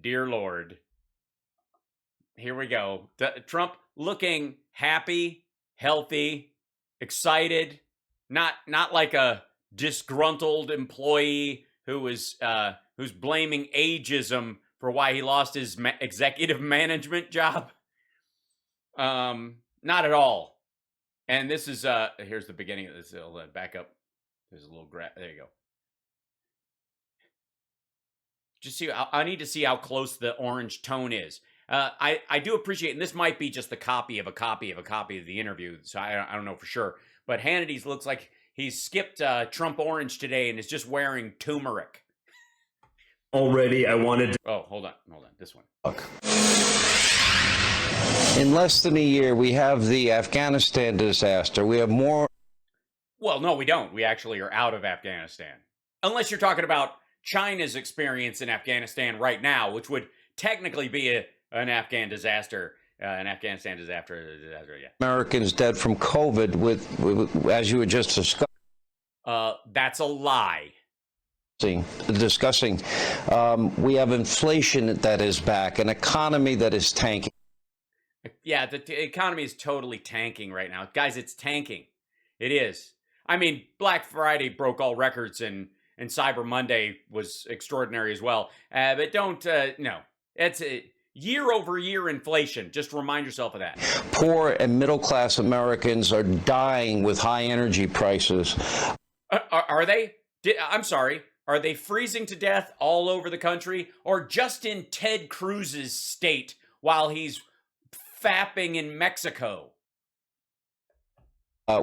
Dear Lord. Here we go. Trump looking happy, healthy, excited, not like a disgruntled employee who's blaming ageism for why he lost his executive management job. Not at all. And this is here's the beginning of this. I'll back up. There's a little there you go. Just see. I need to see how close the orange tone is. I do appreciate, and this might be just the copy of a copy of the interview, so I don't know for sure. But Hannity's looks like he's skipped Trump orange today and is just wearing turmeric. Already, I wanted to... Oh, hold on. This one. In less than a year, we have the Afghanistan disaster. We have more... Well, no, we don't. We actually are out of Afghanistan. Unless you're talking about China's experience in Afghanistan right now, which would technically be an Afghan disaster, an Afghanistan disaster, yeah. Americans dead from COVID with as you were just discussing. That's a lie. Discussing. We have inflation that is back, an economy that is tanking. Yeah, the economy is totally tanking right now. Guys, it's tanking. It is. I mean, Black Friday broke all records and Cyber Monday was extraordinary as well. But don't, no. It's year-over-year inflation. Just remind yourself of that. Poor and middle-class Americans are dying with high energy prices. Are they? I'm sorry. Are they freezing to death all over the country or just in Ted Cruz's state while he's fapping in Mexico?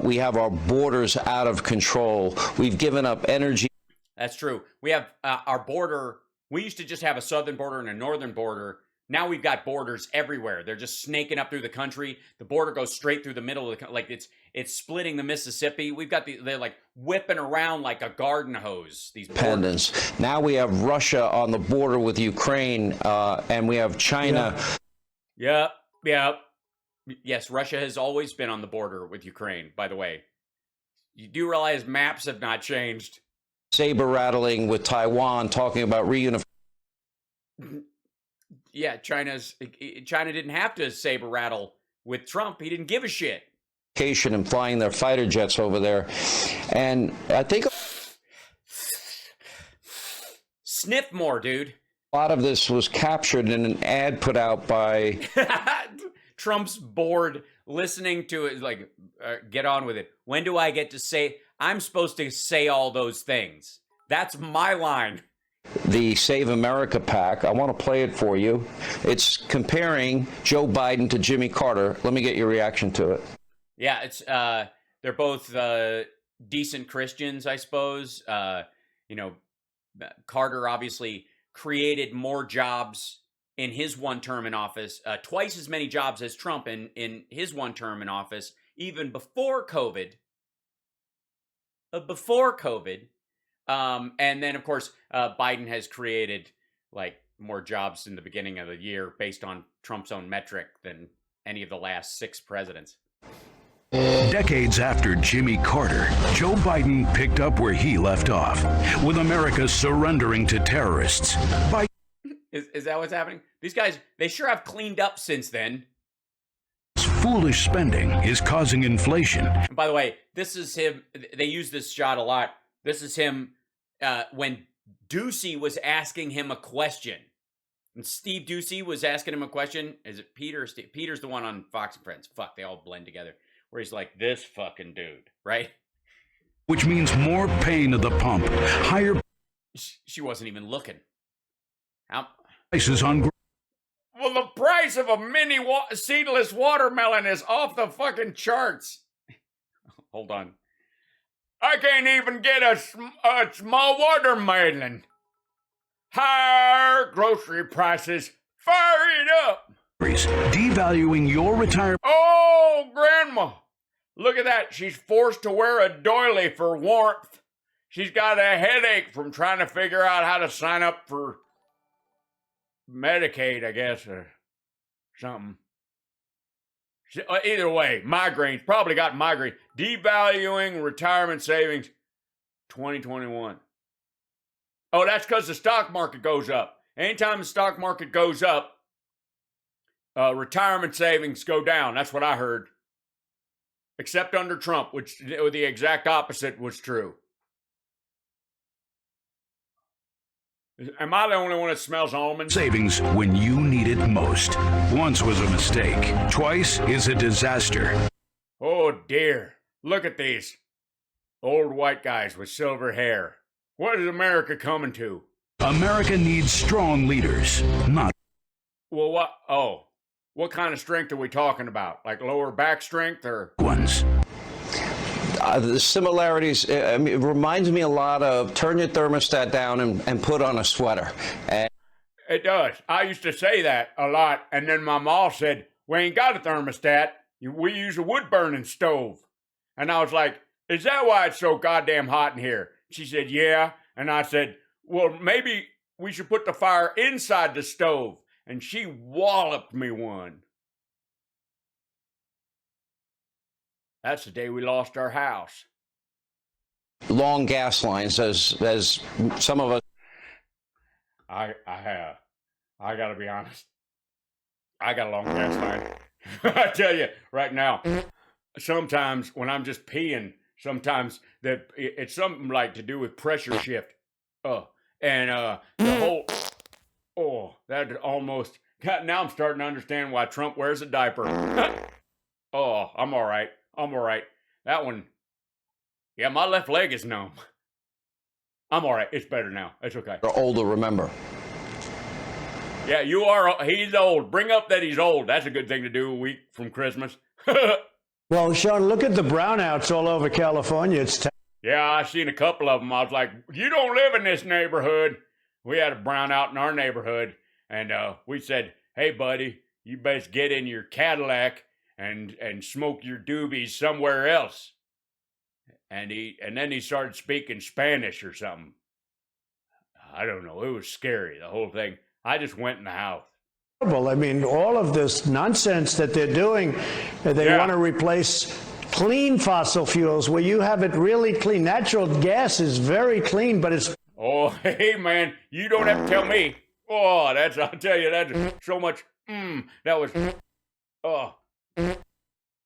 We have our borders out of control. We've given up energy. That's true. We have our border. We used to just have a southern border and a northern border. Now we've got borders everywhere. They're just snaking up through the country. The border goes straight through the middle of the like it's splitting the Mississippi. We've got they're like whipping around like a garden hose. These borders. Now we have Russia on the border with Ukraine, and we have China. Yep. Yes, Russia has always been on the border with Ukraine, by the way. You do realize maps have not changed. Saber rattling with Taiwan, talking about reunification. Yeah, China didn't have to saber rattle with Trump. He didn't give a shit. And flying their fighter jets over there. And I think... Sniff more, dude. A lot of this was captured in an ad put out by... Trump's bored listening to it, like, get on with it. When do I get to say... I'm supposed to say all those things. That's my line. The Save America PAC. I want to play it for you. It's comparing Joe Biden to Jimmy Carter. Let me get your reaction to it. Yeah, it's they're both decent Christians, I suppose. Carter obviously created more jobs in his one term in office, twice as many jobs as Trump in his one term in office, even before COVID. And then, of course, Biden has created like more jobs in the beginning of the year based on Trump's own metric than any of the last 6 presidents. Decades after Jimmy Carter, Joe Biden picked up where he left off, with America surrendering to terrorists. Is that what's happening? These guys, they sure have cleaned up since then. Foolish spending is causing inflation. And by the way, this is him. They use this shot a lot. This is him when Ducey was asking him a question. And Steve Ducey was asking him a question. Is it Peter? Peter's the one on Fox and Friends. Fuck, they all blend together. Where he's like, this fucking dude, right? Which means more pain at the pump, higher... She wasn't even looking. Prices on... Well, the price of a mini seedless watermelon is off the fucking charts. Hold on. I can't even get a small watermelon. Higher grocery prices. Fire it up. Devaluing your retirement. Oh, Grandma. Look at that. She's forced to wear a doily for warmth. She's got a headache from trying to figure out how to sign up for Medicaid, I guess, or something. Either way, migraines. Probably got migraine. Devaluing retirement savings 2021. Oh, that's because the stock market goes up. anytime the stock market goes up, retirement savings go down. That's what I heard. Except under Trump, which the exact opposite was true. Am I the only one that smells almonds? Savings when you need it most. Once was a mistake. Twice is a disaster. Oh dear. Look at these. Old white guys with silver hair. What is America coming to? America needs strong leaders, not Well, what? Oh. What kind of strength are we talking about? Like lower back strength or? ones. The similarities, it reminds me a lot of turn your thermostat down and put on a sweater. And It does. I used to say that a lot, and then my mom said, we ain't got a thermostat. We use a wood-burning stove. And I was like, is that why it's so goddamn hot in here? She said, yeah. And I said, well, maybe we should put the fire inside the stove. And she walloped me one. That's the day we lost our house. long gas lines, as some of us. I have. I gotta be honest. I got a long gas line. I tell you right now, sometimes when I'm just peeing, sometimes that it's something like to do with pressure shift. The whole, that almost, now I'm starting to understand why Trump wears a diaper. I'm all right. That one, yeah, my left leg is numb. I'm all right. It's better now. It's okay. Are old to remember. Yeah, you are. He's old. Bring up that he's old. That's a good thing to do a week from Christmas. Well, Sean, look at the brownouts all over California. Yeah, I seen a couple of them. I was like, you don't live in this neighborhood. We had a brownout in our neighborhood, and we said, hey, buddy, you best get in your Cadillac and smoke your doobies somewhere else. And then he started speaking Spanish or something. I don't know. It was scary, the whole thing. I just went in the house. I mean, all of this nonsense that they're doing, they want to replace clean fossil fuels where you have it really clean. Natural gas is very clean, but it's... Oh, hey, man, you don't have to tell me. Oh, I'll tell you, that's so much, that was,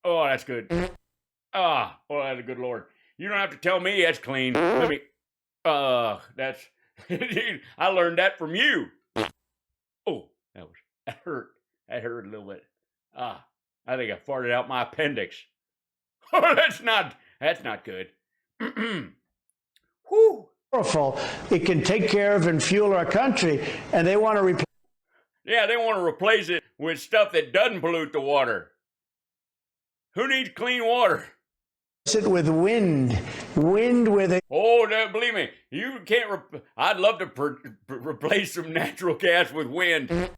that's good. That's a good Lord. You don't have to tell me that's clean. That's, I learned that from you. Oh, that hurt. That hurt a little bit. I think I farted out my appendix. Oh, that's not good. Whew. Powerful. It can take care of and fuel our country, and they want to replace... Yeah, they want to replace it with stuff that doesn't pollute the water. Who needs clean water? it with wind with it. Oh, no, believe me, you can't. I'd love to replace some natural gas with wind.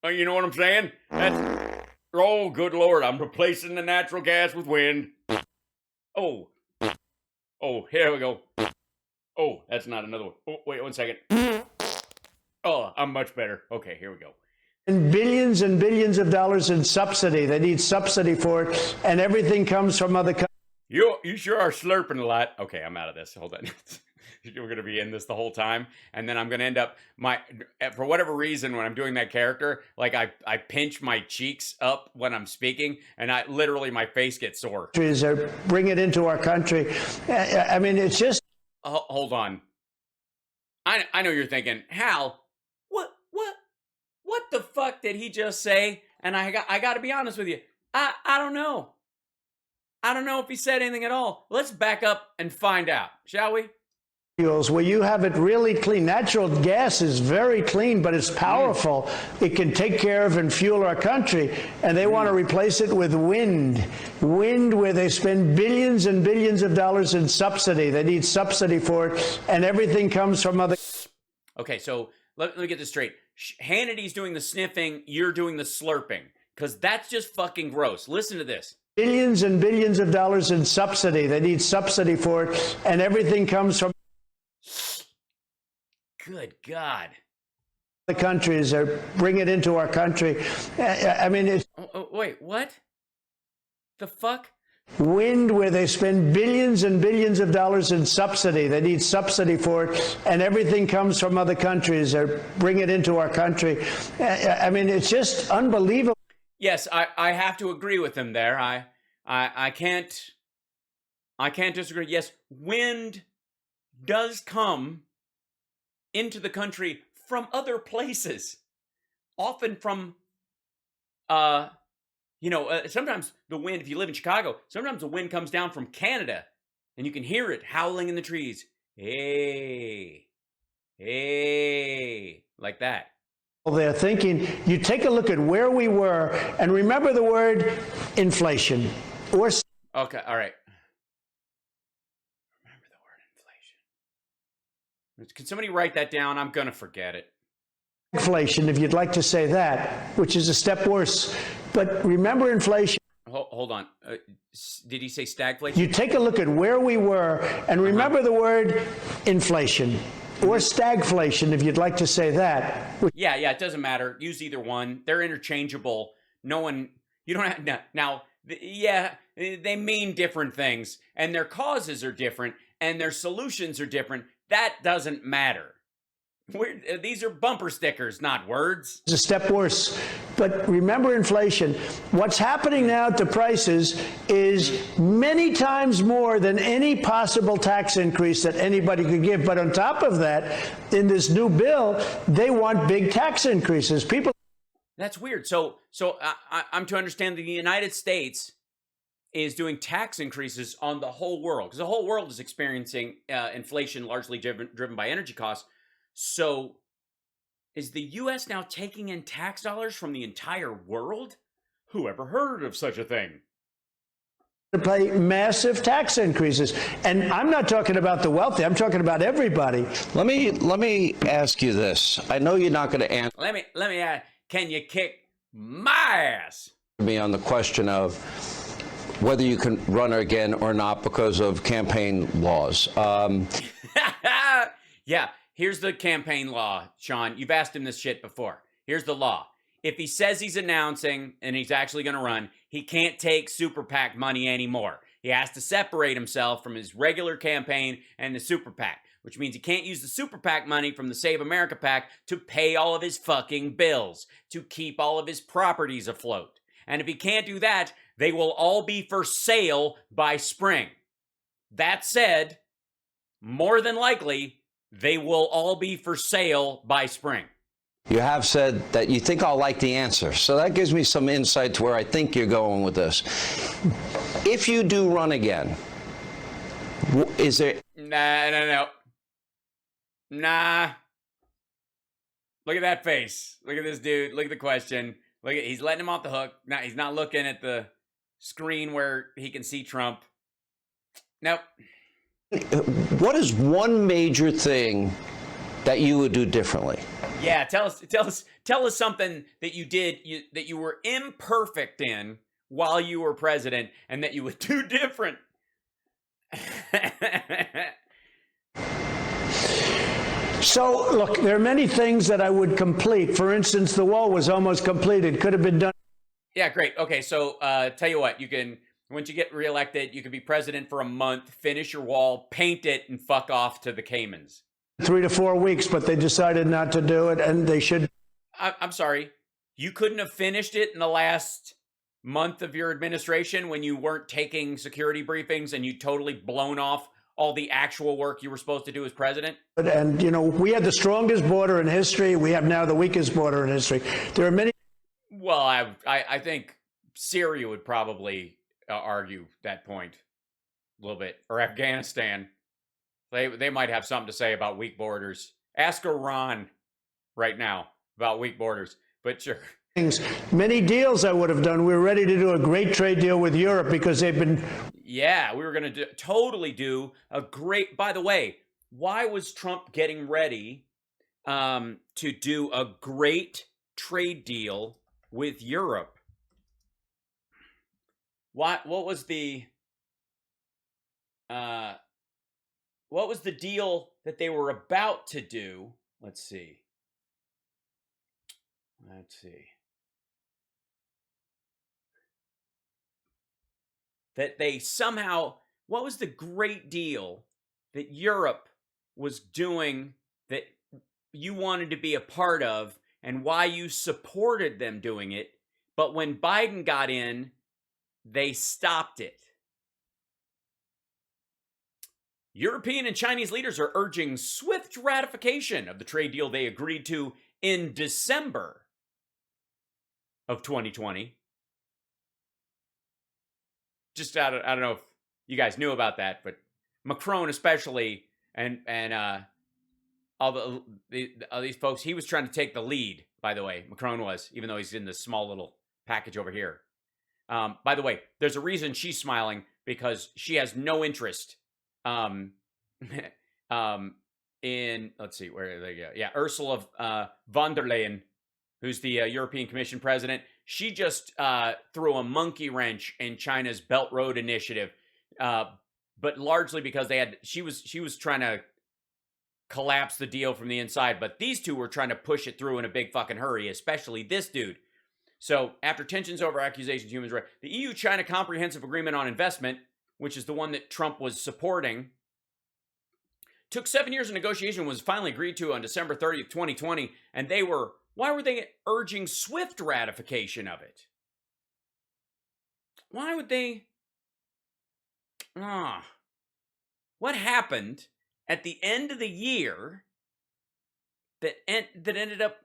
You know what I'm saying? Oh, good Lord, I'm replacing the natural gas with wind. Oh, here we go. Oh, that's not another one. Oh, wait 1 second. Oh, I'm much better. Okay, here we go. And billions of dollars in subsidy. They need subsidy for it, and everything comes from other countries. You sure are slurping a lot. Okay, I'm out of this. Hold on. We're going to be in this the whole time. And then I'm going to end up, for whatever reason, when I'm doing that character, like I pinch my cheeks up when I'm speaking, and literally my face gets sore. Bring it into our country. I mean, it's just... Hold on. I know you're thinking, Hal, what the fuck did he just say? And I got to be honest with you. I don't know. I don't know if he said anything at all. Let's back up and find out, shall we? Where you have it really clean. Natural gas is very clean, but it's powerful. It can take care of and fuel our country, and they want to replace it with wind where they spend billions and billions of dollars in subsidy. They need subsidy for it, and everything comes from other... Okay, so let me get this straight. Hannity's doing the sniffing, you're doing the slurping, because that's just fucking gross. Listen to this. Billions and billions of dollars in subsidy. They need subsidy for it, and everything comes from... Good God. The countries bring it into our country. I mean, it's... Wait, what? The fuck? Wind, where they spend billions and billions of dollars in subsidy. They need subsidy for it, and everything comes from other countries or bring it into our country. I mean, it's just unbelievable. Yes, I have to agree with him there. I can't disagree. Yes, wind does come into the country from other places, often from sometimes the wind, if you live in Chicago, sometimes the wind comes down from Canada and you can hear it howling in the trees. Hey, like that. They're thinking, you take a look at where we were, and remember the word inflation. Okay, all right. Remember the word inflation. Can somebody write that down? I'm going to forget it. Inflation, if you'd like to say that, which is a step worse. But remember inflation. Hold on. Did he say stagflation? You take a look at where we were, and remember the word inflation. Or stagflation, if you'd like to say that. Yeah, it doesn't matter. Use either one. They're interchangeable. You don't have, now, they mean different things, and their causes are different, and their solutions are different. That doesn't matter. These are bumper stickers, not words. It's a step worse. But remember inflation. What's happening now to prices is many times more than any possible tax increase that anybody could give. But on top of that, in this new bill, they want big tax increases. That's weird. So I'm to understand that the United States is doing tax increases on the whole world, because the whole world is experiencing inflation largely driven by energy costs. So is the U.S. now taking in tax dollars from the entire world? Who ever heard of such a thing? To pay massive tax increases. And I'm not talking about the wealthy. I'm talking about everybody. Let me ask you this. I know you're not going to answer. Let me ask, can you kick my ass? Me on the question of whether you can run again or not because of campaign laws. Yeah. Here's the campaign law, Sean. You've asked him this shit before. Here's the law. If he says he's announcing and he's actually going to run, he can't take super PAC money anymore. He has to separate himself from his regular campaign and the super PAC, which means he can't use the super PAC money from the Save America PAC to pay all of his fucking bills, to keep all of his properties afloat. And if he can't do that, they will all be for sale by spring. That said, more than likely, they will all be for sale by spring. You have said that you think I'll like the answer. So that gives me some insight to where I think you're going with this. If you do run again, is there... No. Nah. Look at that face. Look at this dude. Look at the question. He's letting him off the hook. Now he's not looking at the screen where he can see Trump. Nope. What is one major thing that you would do differently? Yeah, tell us something that you did that you were imperfect in while you were president and that you would do different. So, look, there are many things that I would complete. For instance, the wall was almost completed. Could have been done. Yeah, great. Okay, so tell you what, you can, once you get reelected, you can be president for a month, finish your wall, paint it, and fuck off to the Caymans. 3 to 4 weeks, but they decided not to do it, and they should. I'm sorry. You couldn't have finished it in the last month of your administration when you weren't taking security briefings and you totally blown off all the actual work you were supposed to do as president? And, you know, we had the strongest border in history. We have now the weakest border in history. There are many. Well, I think Syria would probably argue that point a little bit, or Afghanistan. They might have something to say about weak borders. Ask Iran right now about weak borders, but sure. Many deals I would have done. We were ready to do a great trade deal with Europe because they've been. Yeah, we were going to totally do a great. By the way, why was Trump getting ready to do a great trade deal with Europe? What was the deal that they were about to do? Let's see. that they somehow, what was the great deal that Europe was doing that you wanted to be a part of and why you supported them doing it, but when Biden got in, they stopped it. European and Chinese leaders are urging swift ratification of the trade deal they agreed to in December of 2020. Just I don't know if you guys knew about that, but Macron especially and all these folks, he was trying to take the lead, by the way. Macron was, even though he's in this small little package over here. By the way, there's a reason she's smiling, because she has no interest in, let's see, where they go. Yeah, Ursula von der Leyen, who's the European Commission president. She just threw a monkey wrench in China's Belt Road Initiative, but largely because she was trying to collapse the deal from the inside, but these two were trying to push it through in a big fucking hurry, especially this dude. So after tensions over accusations of human rights, the EU-China Comprehensive Agreement on Investment, which is the one that Trump was supporting, took 7 years of negotiation, was finally agreed to on December 30th, 2020, and why were they urging swift ratification of it? Why would they? What happened at the end of the year that ended up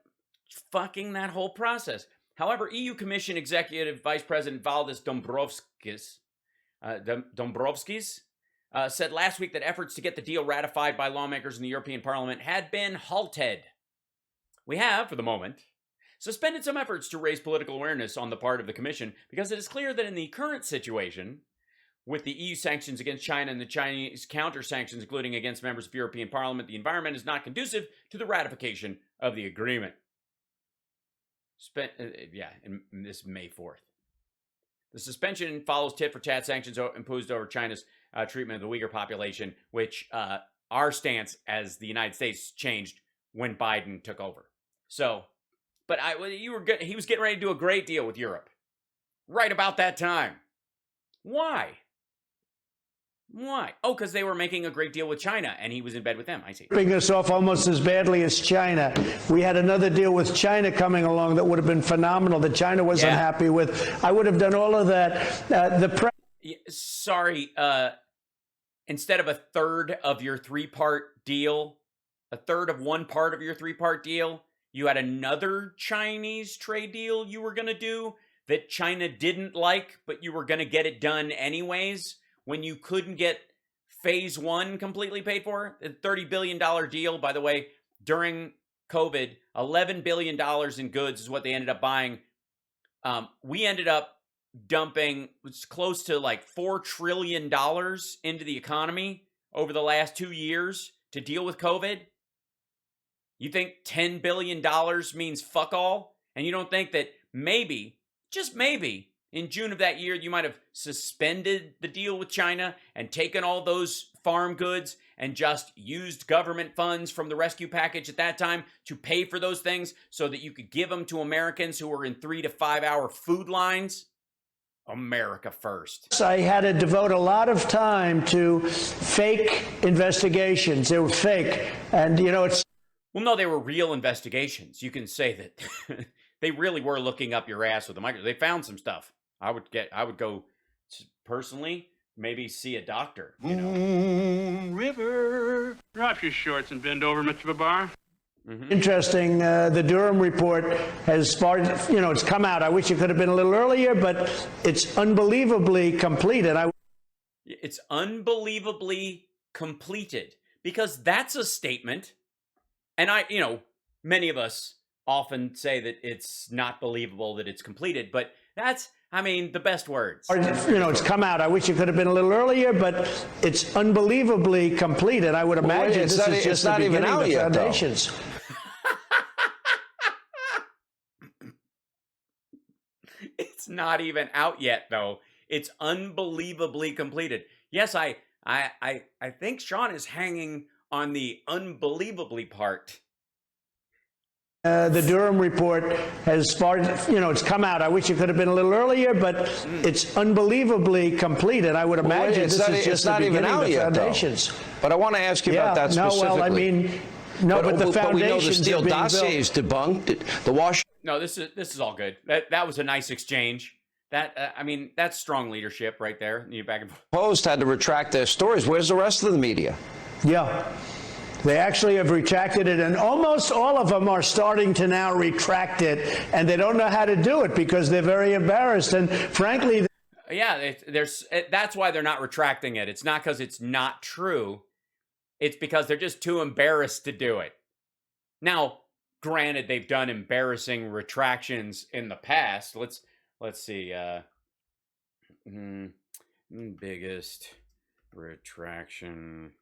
fucking that whole process? However, EU Commission Executive Vice President Valdis Dombrovskis said last week that efforts to get the deal ratified by lawmakers in the European Parliament had been halted. We have, for the moment, suspended some efforts to raise political awareness on the part of the Commission because it is clear that in the current situation, with the EU sanctions against China and the Chinese counter-sanctions, including against members of the European Parliament, the environment is not conducive to the ratification of the agreement. In this May 4th. The suspension follows tit-for-tat sanctions imposed over China's treatment of the Uyghur population, which our stance as the United States changed when Biden took over. So, but he was getting ready to do a great deal with Europe right about that time. Why? Oh, because they were making a great deal with China, and he was in bed with them. I see. Ripping us off almost as badly as China. We had another deal with China coming along that would have been phenomenal that China was unhappy with. I would have done all of that. Sorry, instead of a third of your three-part deal, a third of one part of your three-part deal, you had another Chinese trade deal you were going to do that China didn't like, but you were going to get it done anyways. When you couldn't get phase one completely paid for, a $30 billion deal, by the way, during COVID, $11 billion in goods is what they ended up buying. We ended up dumping close to like $4 trillion into the economy over the last 2 years to deal with COVID. You think $10 billion means fuck all? And you don't think that maybe, just maybe, in June of that year, you might have suspended the deal with China and taken all those farm goods and just used government funds from the rescue package at that time to pay for those things so that you could give them to Americans who were in 3 to 5 hour food lines? America first. I had to devote a lot of time to fake investigations. They were fake. And, it's... Well, no, they were real investigations. You can say that they really were looking up your ass with a microscope. They found some stuff. I would go personally, maybe see a doctor. Moon River. Drop your shorts and bend over, Mr. Babar. Mm-hmm. Interesting. The Durham report has started, it's come out. I wish it could have been a little earlier, but it's unbelievably completed. It's unbelievably completed because that's a statement. And many of us often say that it's not believable that it's completed, but that's, the best words. It's come out. I wish it could have been a little earlier, but it's unbelievably completed. I would imagine this is just the beginning of the foundations. It's not even out yet, though. It's unbelievably completed. Yes, I think Sean is hanging on the unbelievably part. The Durham report has it's come out. I wish it could have been a little earlier, but it's unbelievably complete. And I would imagine this is just the beginning of the foundations. But I want to ask you about that specifically. No, well, I mean, no, but the foundations we know the Steele are being dossier is debunked. The Washington. No, this is all good. That was a nice exchange. I mean, that's strong leadership right there. You back and forth. Post had to retract their stories. Where's the rest of the media? Yeah. They actually have retracted it, and almost all of them are starting to now retract it, and they don't know how to do it because they're very embarrassed. And frankly, yeah, that's why they're not retracting it. It's not because it's not true. It's because they're just too embarrassed to do it. Now, granted, they've done embarrassing retractions in the past. Let's see. Biggest retraction.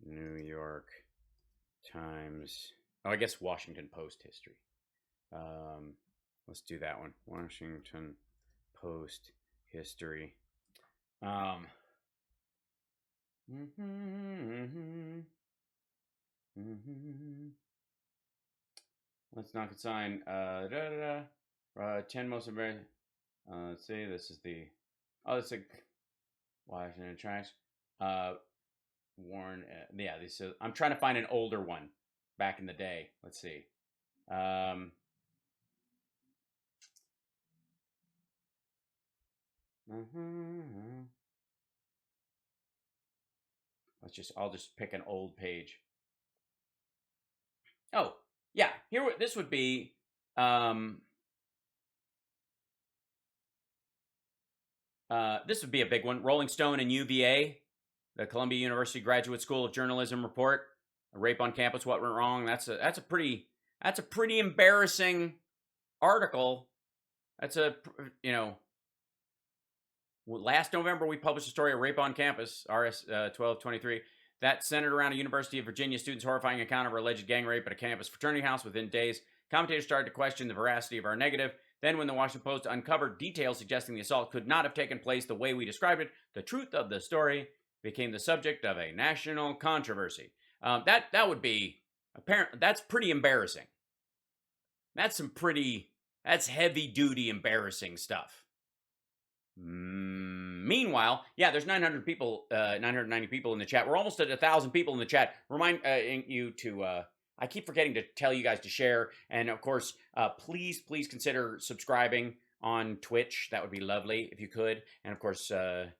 New York Times. Oh, I guess Washington Post history. Let's do that one. Washington Post history. Let's not consign. 10 most American. Let's see. This is the. Oh, it's a Washington Tracks. Warren. Yeah, this is. I'm trying to find an older one back in the day. Let's see. I'll just pick an old page. Oh, yeah. This would be. This would be a big one. Rolling Stone and UVA, the Columbia University Graduate School of Journalism report, a rape on campus. What went wrong? That's a pretty embarrassing article. Last November we published a story of rape on campus, RS 1223. That centered around a University of Virginia student's horrifying account of her alleged gang rape at a campus fraternity house. Within days, commentators started to question the veracity of our negative. Then when the Washington Post uncovered details suggesting the assault could not have taken place the way we described it, the truth of the story became the subject of a national controversy. That would be apparent. That's pretty embarrassing. That's heavy duty embarrassing stuff. Meanwhile, yeah, there's 990 people in the chat. We're almost at 1,000 people in the chat. Remind you to. I keep forgetting to tell you guys to share, and of course, please consider subscribing on Twitch. That would be lovely if you could. And of course, to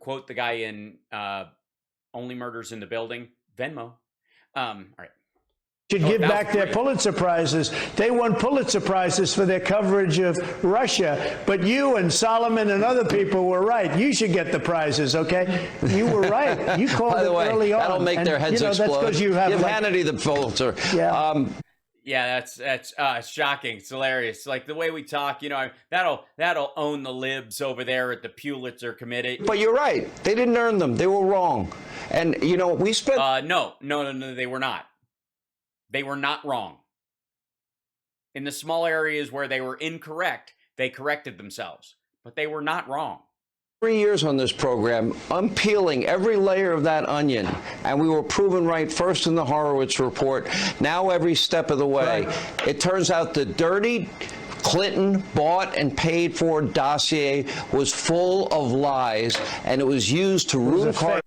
quote the guy in Only Murders in the Building, Venmo. All right. Should give back their Pulitzer Prizes. They won Pulitzer Prizes for their coverage of Russia, but you and Solomon and other people were right. You should get the prizes, okay? You were right. You called it early on. That'll make their heads explode. That's you have give Hannity the Pulitzer. Yeah. Yeah, that's shocking. It's hilarious. Like the way we talk, that'll own the libs over there at the Pulitzer Committee. But you're right. They didn't earn them. They were wrong. And we spent. No, they were not. They were not wrong. In the small areas where they were incorrect, they corrected themselves. But they were not wrong. 3 years on this program, unpeeling every layer of that onion, and we were proven right first in the Horowitz report, now every step of the way. Right. It turns out the dirty Clinton bought and paid for dossier was full of lies, and it was used to ruin Carter.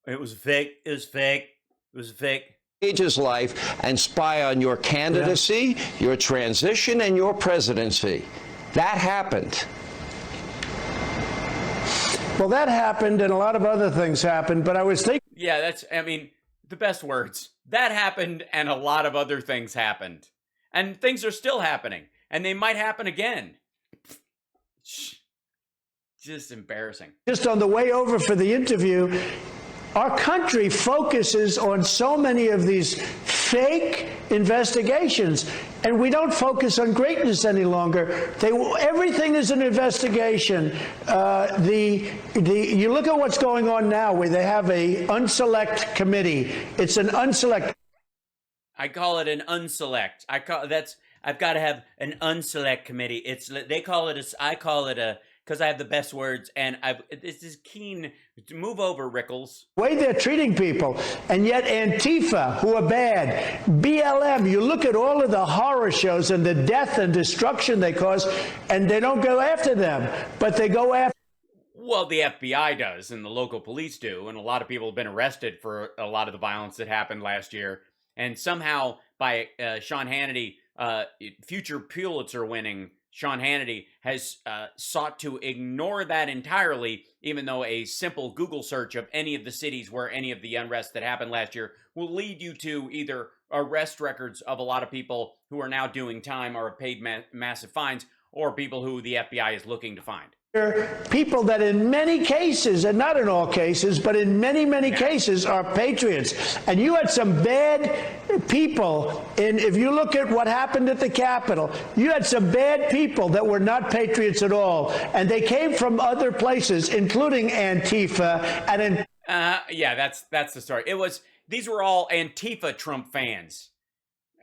It was fake. It was fake. It was fake. His life and spy on your candidacy, your transition, and your presidency. That happened. Well, that happened, and a lot of other things happened, but I was thinking... Yeah, the best words. That happened, and a lot of other things happened. And things are still happening, and they might happen again. Just embarrassing. Just on the way over for the interview... Our country focuses on so many of these fake investigations, and we don't focus on greatness any longer. Everything is an investigation. You look at what's going on now, where they have a unselect committee. It's an unselect. I call it an unselect. I've got to have an unselect committee. I call it a because I have the best words, and this is keen to move over, Rickles. The way they're treating people, and yet Antifa, who are bad, BLM, you look at all of the horror shows and the death and destruction they cause, and they don't go after them, but they go after. Well, the FBI does, and the local police do, and a lot of people have been arrested for a lot of the violence that happened last year. And somehow, by Sean Hannity, future Pulitzer winning Sean Hannity, has sought to ignore that entirely, even though a simple Google search of any of the cities where any of the unrest that happened last year will lead you to either arrest records of a lot of people who are now doing time or have paid massive fines, or people who the FBI is looking to find. People that in many cases, and not in all cases, but in many, many cases are patriots. And you had some bad people, and if you look at what happened at the Capitol, you had some bad people that were not patriots at all. And they came from other places, including Antifa. And yeah, that's the story. These were all Antifa Trump fans.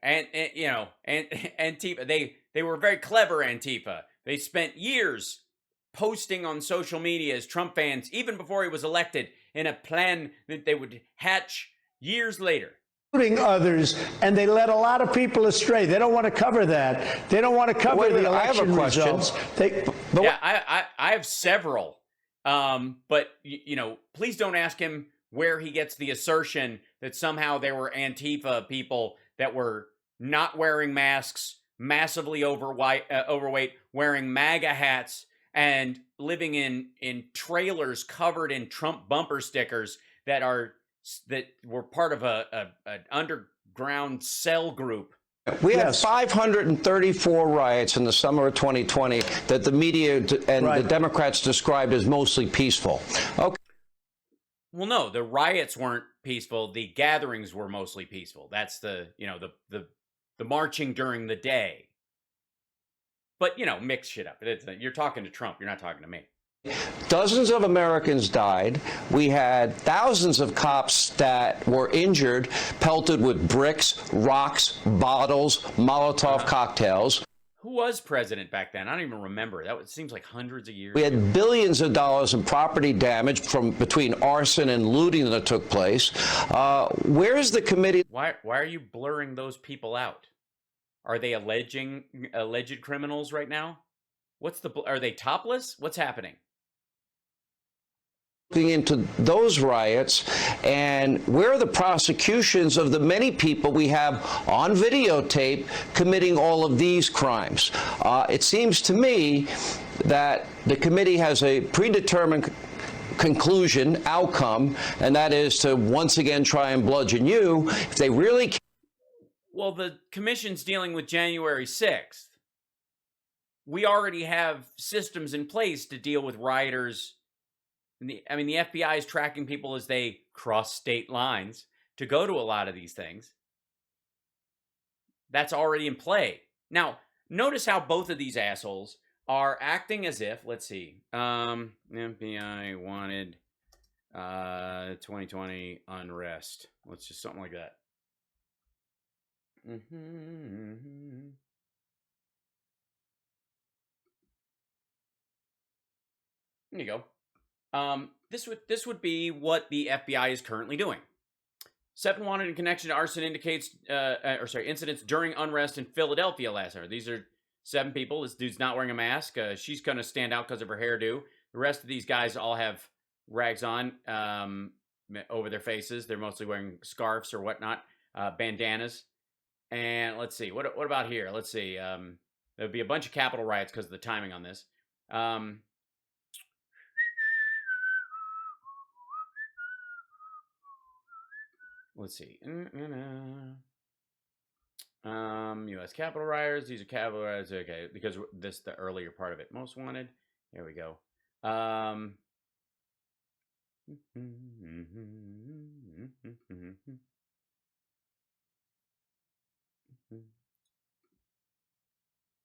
And you know, and Antifa, they were very clever Antifa. They spent years posting on social media as Trump fans, even before he was elected, in a plan that they would hatch years later. Including others, and they led a lot of people astray. They don't want to cover that. They don't want to cover the election results. I have several. But, you know, please don't ask him where he gets the assertion that somehow there were Antifa people that were not wearing masks, massively overweight, wearing MAGA hats, and living in trailers covered in Trump bumper stickers that were part of an underground cell group. We had 534 riots in the summer of 2020 that the media and the Democrats described as mostly peaceful. Okay. Well, no, the riots weren't peaceful. The gatherings were mostly peaceful. That's the marching during the day. But, you know, mix shit up. You're talking to Trump. You're not talking to me. Dozens of Americans died. We had thousands of cops that were injured, pelted with bricks, rocks, bottles, Molotov cocktails. Who was president back then? I don't even remember. Seems like hundreds of years We had billions of dollars in property damage from between arson and looting that took place. Where is the committee? Why are you blurring those people out? Are they alleged criminals right now? Are they topless? What's happening? Looking into those riots, and where are the prosecutions of the many people we have on videotape committing all of these crimes? It seems to me that the committee has a predetermined conclusion, outcome, and that is to once again try and bludgeon you. If they really Well, the commission's dealing with January 6th. We already have systems in place to deal with rioters. The FBI is tracking people as they cross state lines to go to a lot of these things. That's already in play. Now, notice how both of these assholes are acting as if, let's see, FBI wanted 2020 unrest. Let's just something like that. There you go. This would be what the FBI is currently doing. 7 wanted in connection to arson incidents during unrest in Philadelphia last summer. These are 7 people. This dude's not wearing a mask. She's going to stand out because of her hairdo. The rest of these guys all have rags on over their faces. They're mostly wearing scarves or whatnot, bandanas. And let's see, what about here? Let's see. There'll be a bunch of Capitol riots because of the timing on this. Let's see. U.S. Capitol riots. These are Capitol riots. Okay, because this is the earlier part of it. Most wanted. Here we go.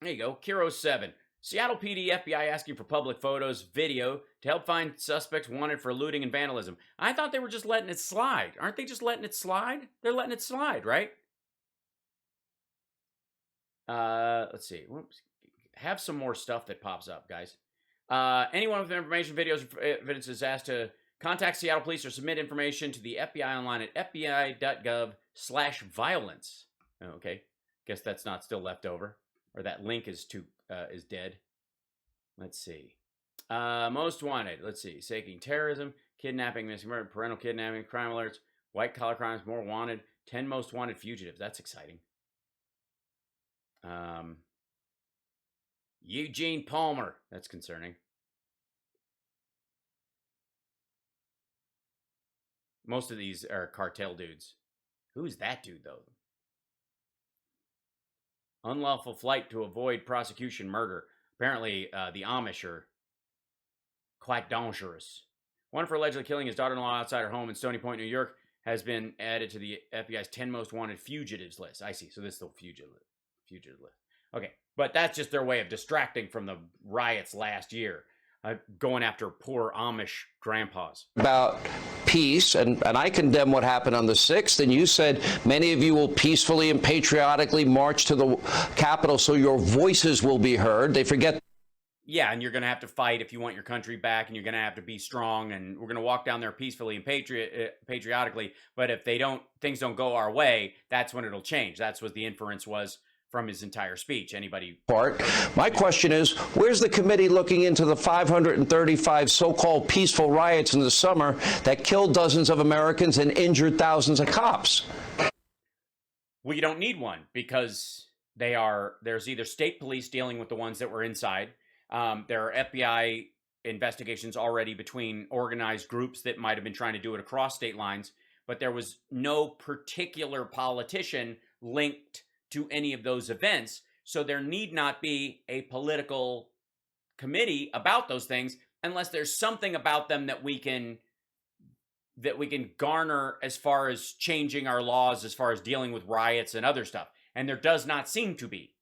There you go. Kiro 7. Seattle PD FBI asking for public photos, video to help find suspects wanted for looting and vandalism. I thought they were just letting it slide. Aren't they just letting it slide? They're letting it slide, right? Let's see. Whoops. Have some more stuff that pops up, guys. Anyone with information, videos, or evidence is asked to contact Seattle Police or submit information to the FBI online at fbi.gov/violence. Okay, guess that's not still left over, or that link is dead. Let's see. Most wanted. Let's see. Seeking terrorism, kidnapping, missing murder, parental kidnapping, crime alerts, white collar crimes, more wanted. 10 most wanted fugitives. That's exciting. Eugene Palmer. That's concerning. Most of these are cartel dudes. Who's that dude, though? Unlawful flight to avoid prosecution, murder. Apparently, the Amish are quite dangerous. One for allegedly killing his daughter-in-law outside her home in Stony Point, New York, has been added to the FBI's 10 most wanted fugitives list. I see. So this is the fugitive list. Okay. But that's just their way of distracting from the riots last year. Going after poor Amish grandpas. About peace, and I condemn what happened on the 6th, and you said many of you will peacefully and patriotically march to the Capitol so your voices will be heard. They forget. Yeah, and you're going to have to fight if you want your country back, and you're going to have to be strong, and we're going to walk down there peacefully and patriotically, but if things don't go our way, that's when it'll change. That's what the inference was from his entire speech. My question is, where's the committee looking into the 535 so-called peaceful riots in the summer that killed dozens of Americans and injured thousands of cops? Well, you don't need one because there's either state police dealing with the ones that were inside. There are FBI investigations already between organized groups that might have been trying to do it across state lines, but there was no particular politician linked to any of those events, so there need not be a political committee about those things unless there's something about them that we can garner as far as changing our laws, as far as dealing with riots and other stuff. And there does not seem to be.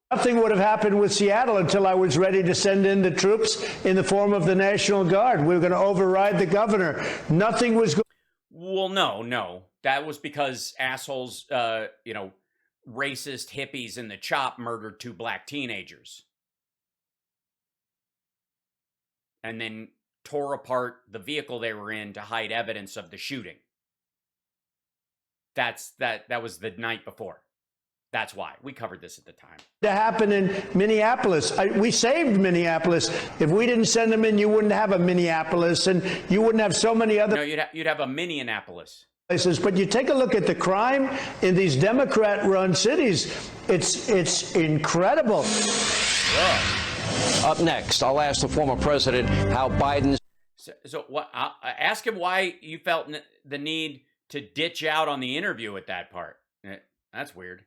Nothing would have happened with Seattle until I was ready to send in the troops in the form of the National Guard. We were going to override the governor. Nothing was going. Well, no. That was because assholes, racist hippies in the CHOP murdered 2 black teenagers. And then tore apart the vehicle they were in to hide evidence of the shooting. That was the night before. That's why. We covered this at the time. To happen in Minneapolis. We saved Minneapolis. If we didn't send them in, you wouldn't have a Minneapolis, and you wouldn't have so many other. No, you'd have a Minneapolis. Places. But you take a look at the crime in these Democrat-run cities. It's incredible. Up next, I'll ask the former president how Biden's. So what? Ask him why you felt the need to ditch out on the interview at that part. That's weird.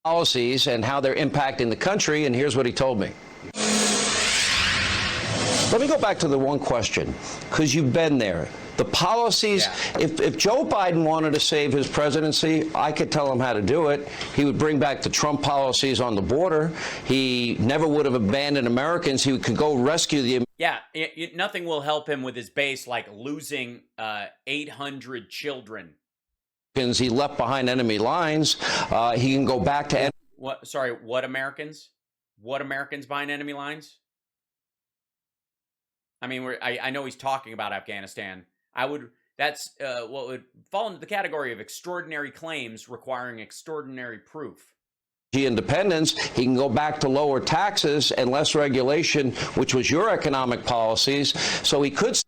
Policies and how they're impacting the country, and here's what he told me. Let me go back to the one question, because you've been there. The policies, if Joe Biden wanted to save his presidency, I could tell him how to do it. He would bring back the Trump policies on the border. He never would have abandoned Americans. He could go rescue the. Yeah, nothing will help him with his base like losing 800 children. He left behind enemy lines. He can go back to. What? Sorry, what Americans? What Americans behind enemy lines? I mean, I know he's talking about Afghanistan. That's what would fall into the category of extraordinary claims requiring extraordinary proof. Independence, he can go back to lower taxes and less regulation, which was your economic policies. So he could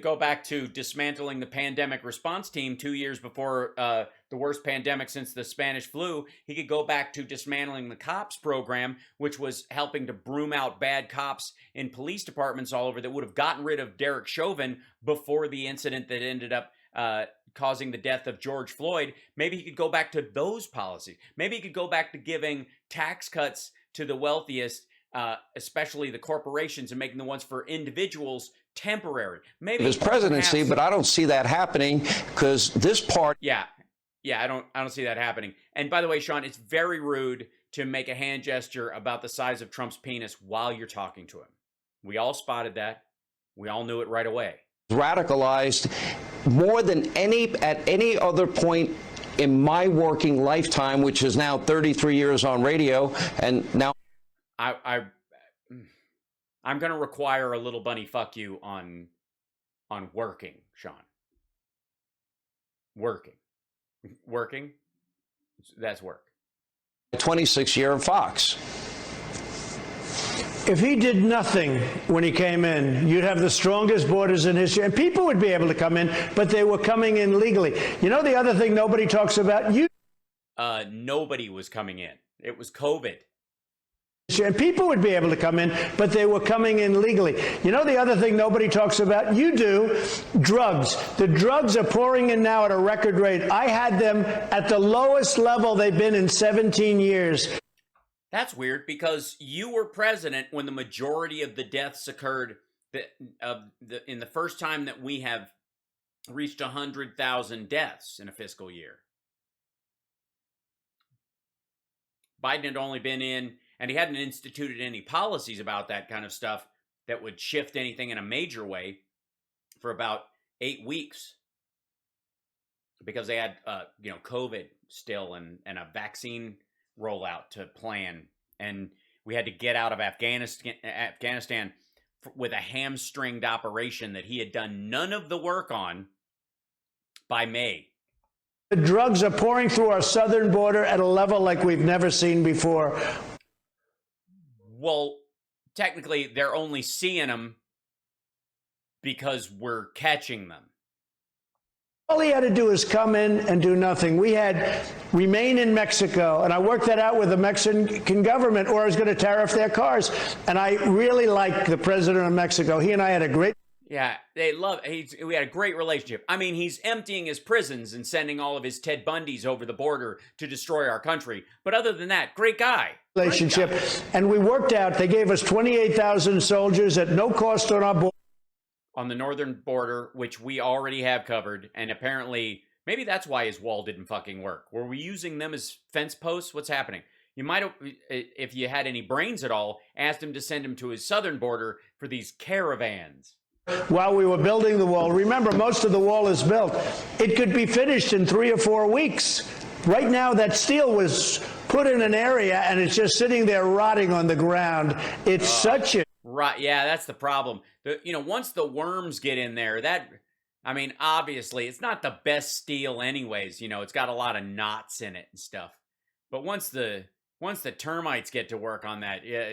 go back to dismantling the pandemic response team 2 years before the worst pandemic since the Spanish flu. He could go back to dismantling the cops program, which was helping to broom out bad cops in police departments all over that would have gotten rid of Derek Chauvin before the incident that ended up causing the death of George Floyd. Maybe he could go back to those policies. Maybe he could go back to giving tax cuts to the wealthiest, especially the corporations, and making the ones for individuals temporary. Maybe his presidency, but I don't see that happening because this part. Yeah, I don't see that happening. And by the way, Sean, it's very rude to make a hand gesture about the size of Trump's penis while you're talking to him. We all spotted that. We all knew it right away. Radicalized more than at any other point in my working lifetime, which is now 33 years on radio, and now I'm going to require a little bunny fuck you on working, Sean. Working? That's work. 26 year of Fox. If he did nothing when he came in, you'd have the strongest borders in history, and people would be able to come in, but they were coming in legally. You know the other thing nobody talks about? Nobody was coming in. It was COVID. And people would be able to come in, but they were coming in legally. You know the other thing nobody talks about? You do. Drugs. The drugs are pouring in now at a record rate. I had them at the lowest level they've been in 17 years. That's weird because you were president when the majority of the deaths occurred in the first time that we have reached 100,000 deaths in a fiscal year. Biden had only been in, and he hadn't instituted any policies about that kind of stuff that would shift anything in a major way for about 8 weeks because they had, COVID still and a vaccine rollout to plan, and we had to get out of Afghanistan with a hamstringed operation that he had done none of the work on by May. The drugs are pouring through our southern border at a level like we've never seen before. Well, technically, they're only seeing them because we're catching them. All he had to do is come in and do nothing. We had remain in Mexico, and I worked that out with the Mexican government, or I was going to tariff their cars. And I really like the president of Mexico. He and I had a great... Yeah, we had a great relationship. I mean, he's emptying his prisons and sending all of his Ted Bundys over the border to destroy our country. But other than that, great guy. Relationship. Great guy. And we worked out, they gave us 28,000 soldiers at no cost on our border. On the northern border, which we already have covered, and apparently, maybe that's why his wall didn't fucking work. Were we using them as fence posts? What's happening? You might have, if you had any brains at all, asked him to send him to his southern border for these caravans. While we were building the wall, remember, most of the wall is built. It could be finished in 3 or 4 weeks. Right now, that steel was put in an area, and it's just sitting there rotting on the ground. It's such a... Right, yeah, that's the problem. Once the worms get in there, obviously, it's not the best steel anyways. It's got a lot of knots in it and stuff. But once the termites get to work on that, yeah,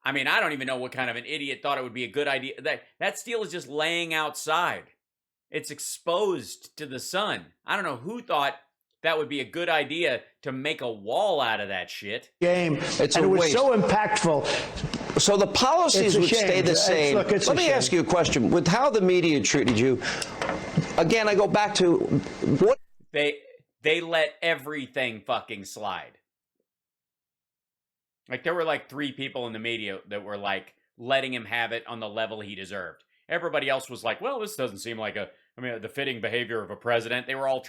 I don't even know what kind of an idiot thought it would be a good idea. That steel is just laying outside. It's exposed to the sun. I don't know who thought that would be a good idea to make a wall out of that shit. Game. It was so impactful. So the policies would stay the same. Let me ask you a question. With how the media treated you, again, I go back to what... They let everything fucking slide. Like, there were like 3 people in the media that were like letting him have it on the level he deserved. Everybody else was like, well, this doesn't seem like the fitting behavior of a president. They were all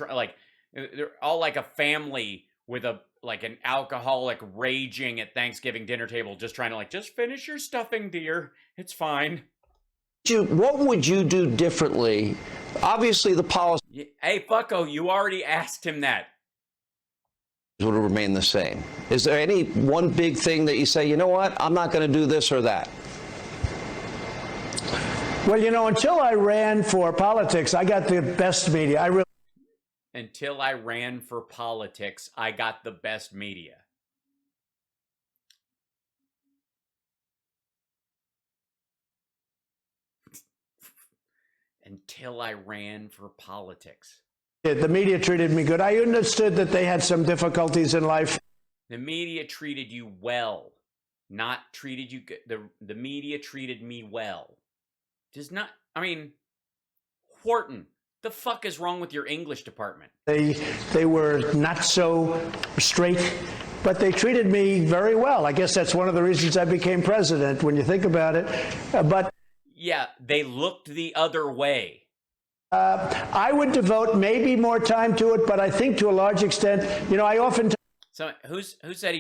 they're all like a family with an alcoholic raging at Thanksgiving dinner table, just trying to just finish your stuffing, dear. It's fine. What would you do differently? Obviously, the policy... Hey, fucko, you already asked him that. ...would remain the same. Is there any one big thing that you say, you know what, I'm not going to do this or that? Well, until I ran for politics, I got the best media. Until I ran for politics, I got the best media. Until I ran for politics. The media treated me good. I understood that they had some difficulties in life. The media treated you well, not treated you good. The media treated me well. Wharton, the fuck is wrong with your English department? They were not so straight, but they treated me very well. I guess that's one of the reasons I became president, when you think about it. Yeah, they looked the other way. I would devote maybe more time to it, but I think to a large extent, I often... So who said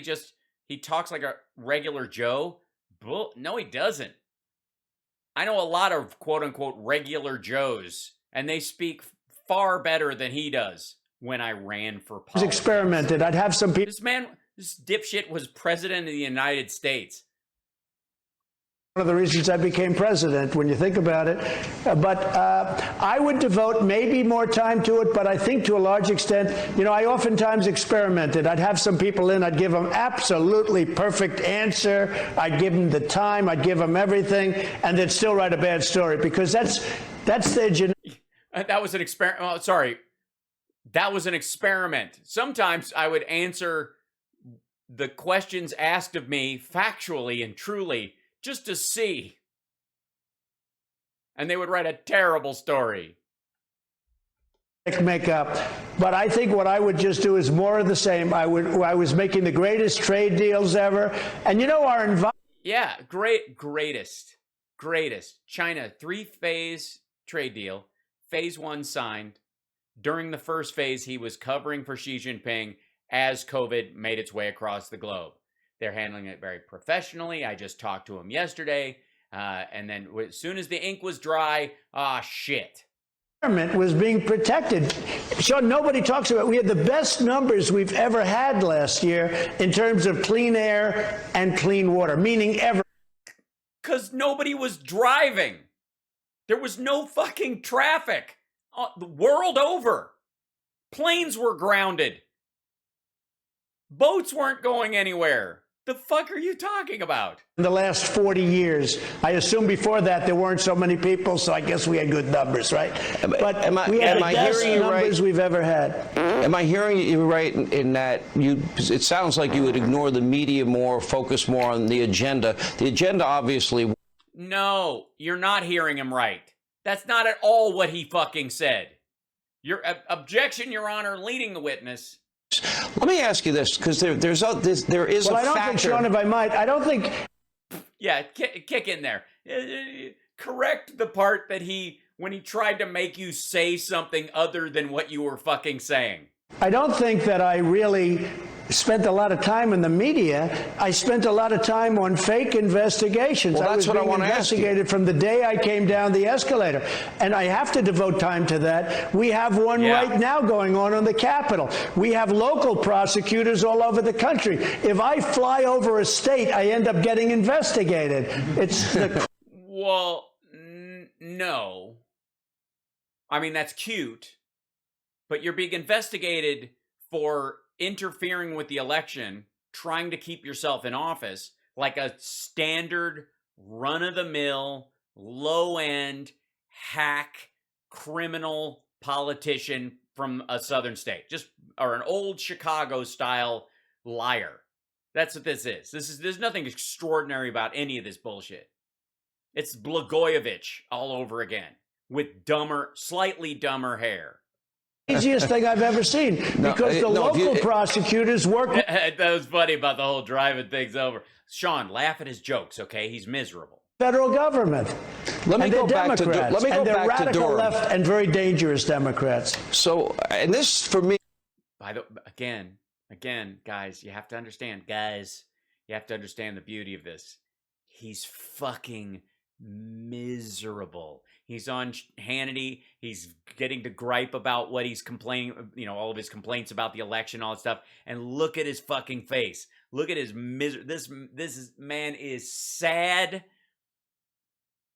he talks like a regular Joe? No, he doesn't. I know a lot of quote-unquote regular Joes, and they speak far better than he does when I ran for politics. Experimented. I'd have some people... This dipshit was president of the United States. One of the reasons I became president, when you think about it. But I would devote maybe more time to it, but I think to a large extent, you know, I oftentimes experimented. I'd have some people in, I'd give them absolutely perfect answer, I'd give them the time, I'd give them everything, and they'd still write a bad story, because that's their genetic. That was an experiment. Oh, sorry. That was an experiment. Sometimes I would answer the questions asked of me factually and truly, just to see. And they would write a terrible story. Makeup. But I think what I would just do is more of the same. I was making the greatest trade deals ever. And you know, our environment. Yeah, greatest. China, 3-phase trade deal. Phase 1 signed. During the first phase, he was covering for Xi Jinping as COVID made its way across the globe. They're handling it very professionally. I just talked to him yesterday. And then as soon as the ink was dry, shit. Was being protected. Sean, nobody talks about it. We had the best numbers we've ever had last year in terms of clean air and clean water, meaning ever. Because nobody was driving. There was no fucking traffic. The world over. Planes were grounded. Boats weren't going anywhere. The fuck are you talking about? In the last 40 years. I assume before that there weren't so many people, so I guess we had good numbers, right? But we had the best numbers we've ever had. Am I hearing you right in that it sounds like you would ignore the media more, focus more on the agenda? The agenda obviously... No, you're not hearing him right. That's not at all what he fucking said. Your objection, Your Honor, leading the witness. Let me ask you this, because there is a factor. I don't think, Sean, if I might, I don't think... Yeah, kick in there. Correct the part that when he tried to make you say something other than what you were fucking saying. I don't think that I really spent a lot of time in the media. I spent a lot of time on fake investigations. Well, that's what I want to ask you. Investigated from the day I came down the escalator. And I have to devote time to that. We have one right now going on the Capitol. We have local prosecutors all over the country. If I fly over a state, I end up getting investigated. It's the... Well, no. I mean, that's cute. But you're being investigated for interfering with the election, trying to keep yourself in office, like a standard, run-of-the-mill, low-end, hack, criminal politician from a southern state. Or an old Chicago-style liar. That's what this is. There's nothing extraordinary about any of this bullshit. It's Blagojevich all over again, with slightly dumber hair. Easiest thing I've ever seen, because the local prosecutors work. That was funny about the whole driving things over. Sean, laugh at his jokes, okay? He's miserable. Federal government. Let me go back to radical left and very dangerous Democrats. So, and this for me. Again, guys, you have to understand. Guys, you have to understand the beauty of this. He's fucking miserable. He's on Hannity. He's getting to gripe about what he's complaining, all of his complaints about the election, all that stuff. And look at his fucking face. Look at his man is sad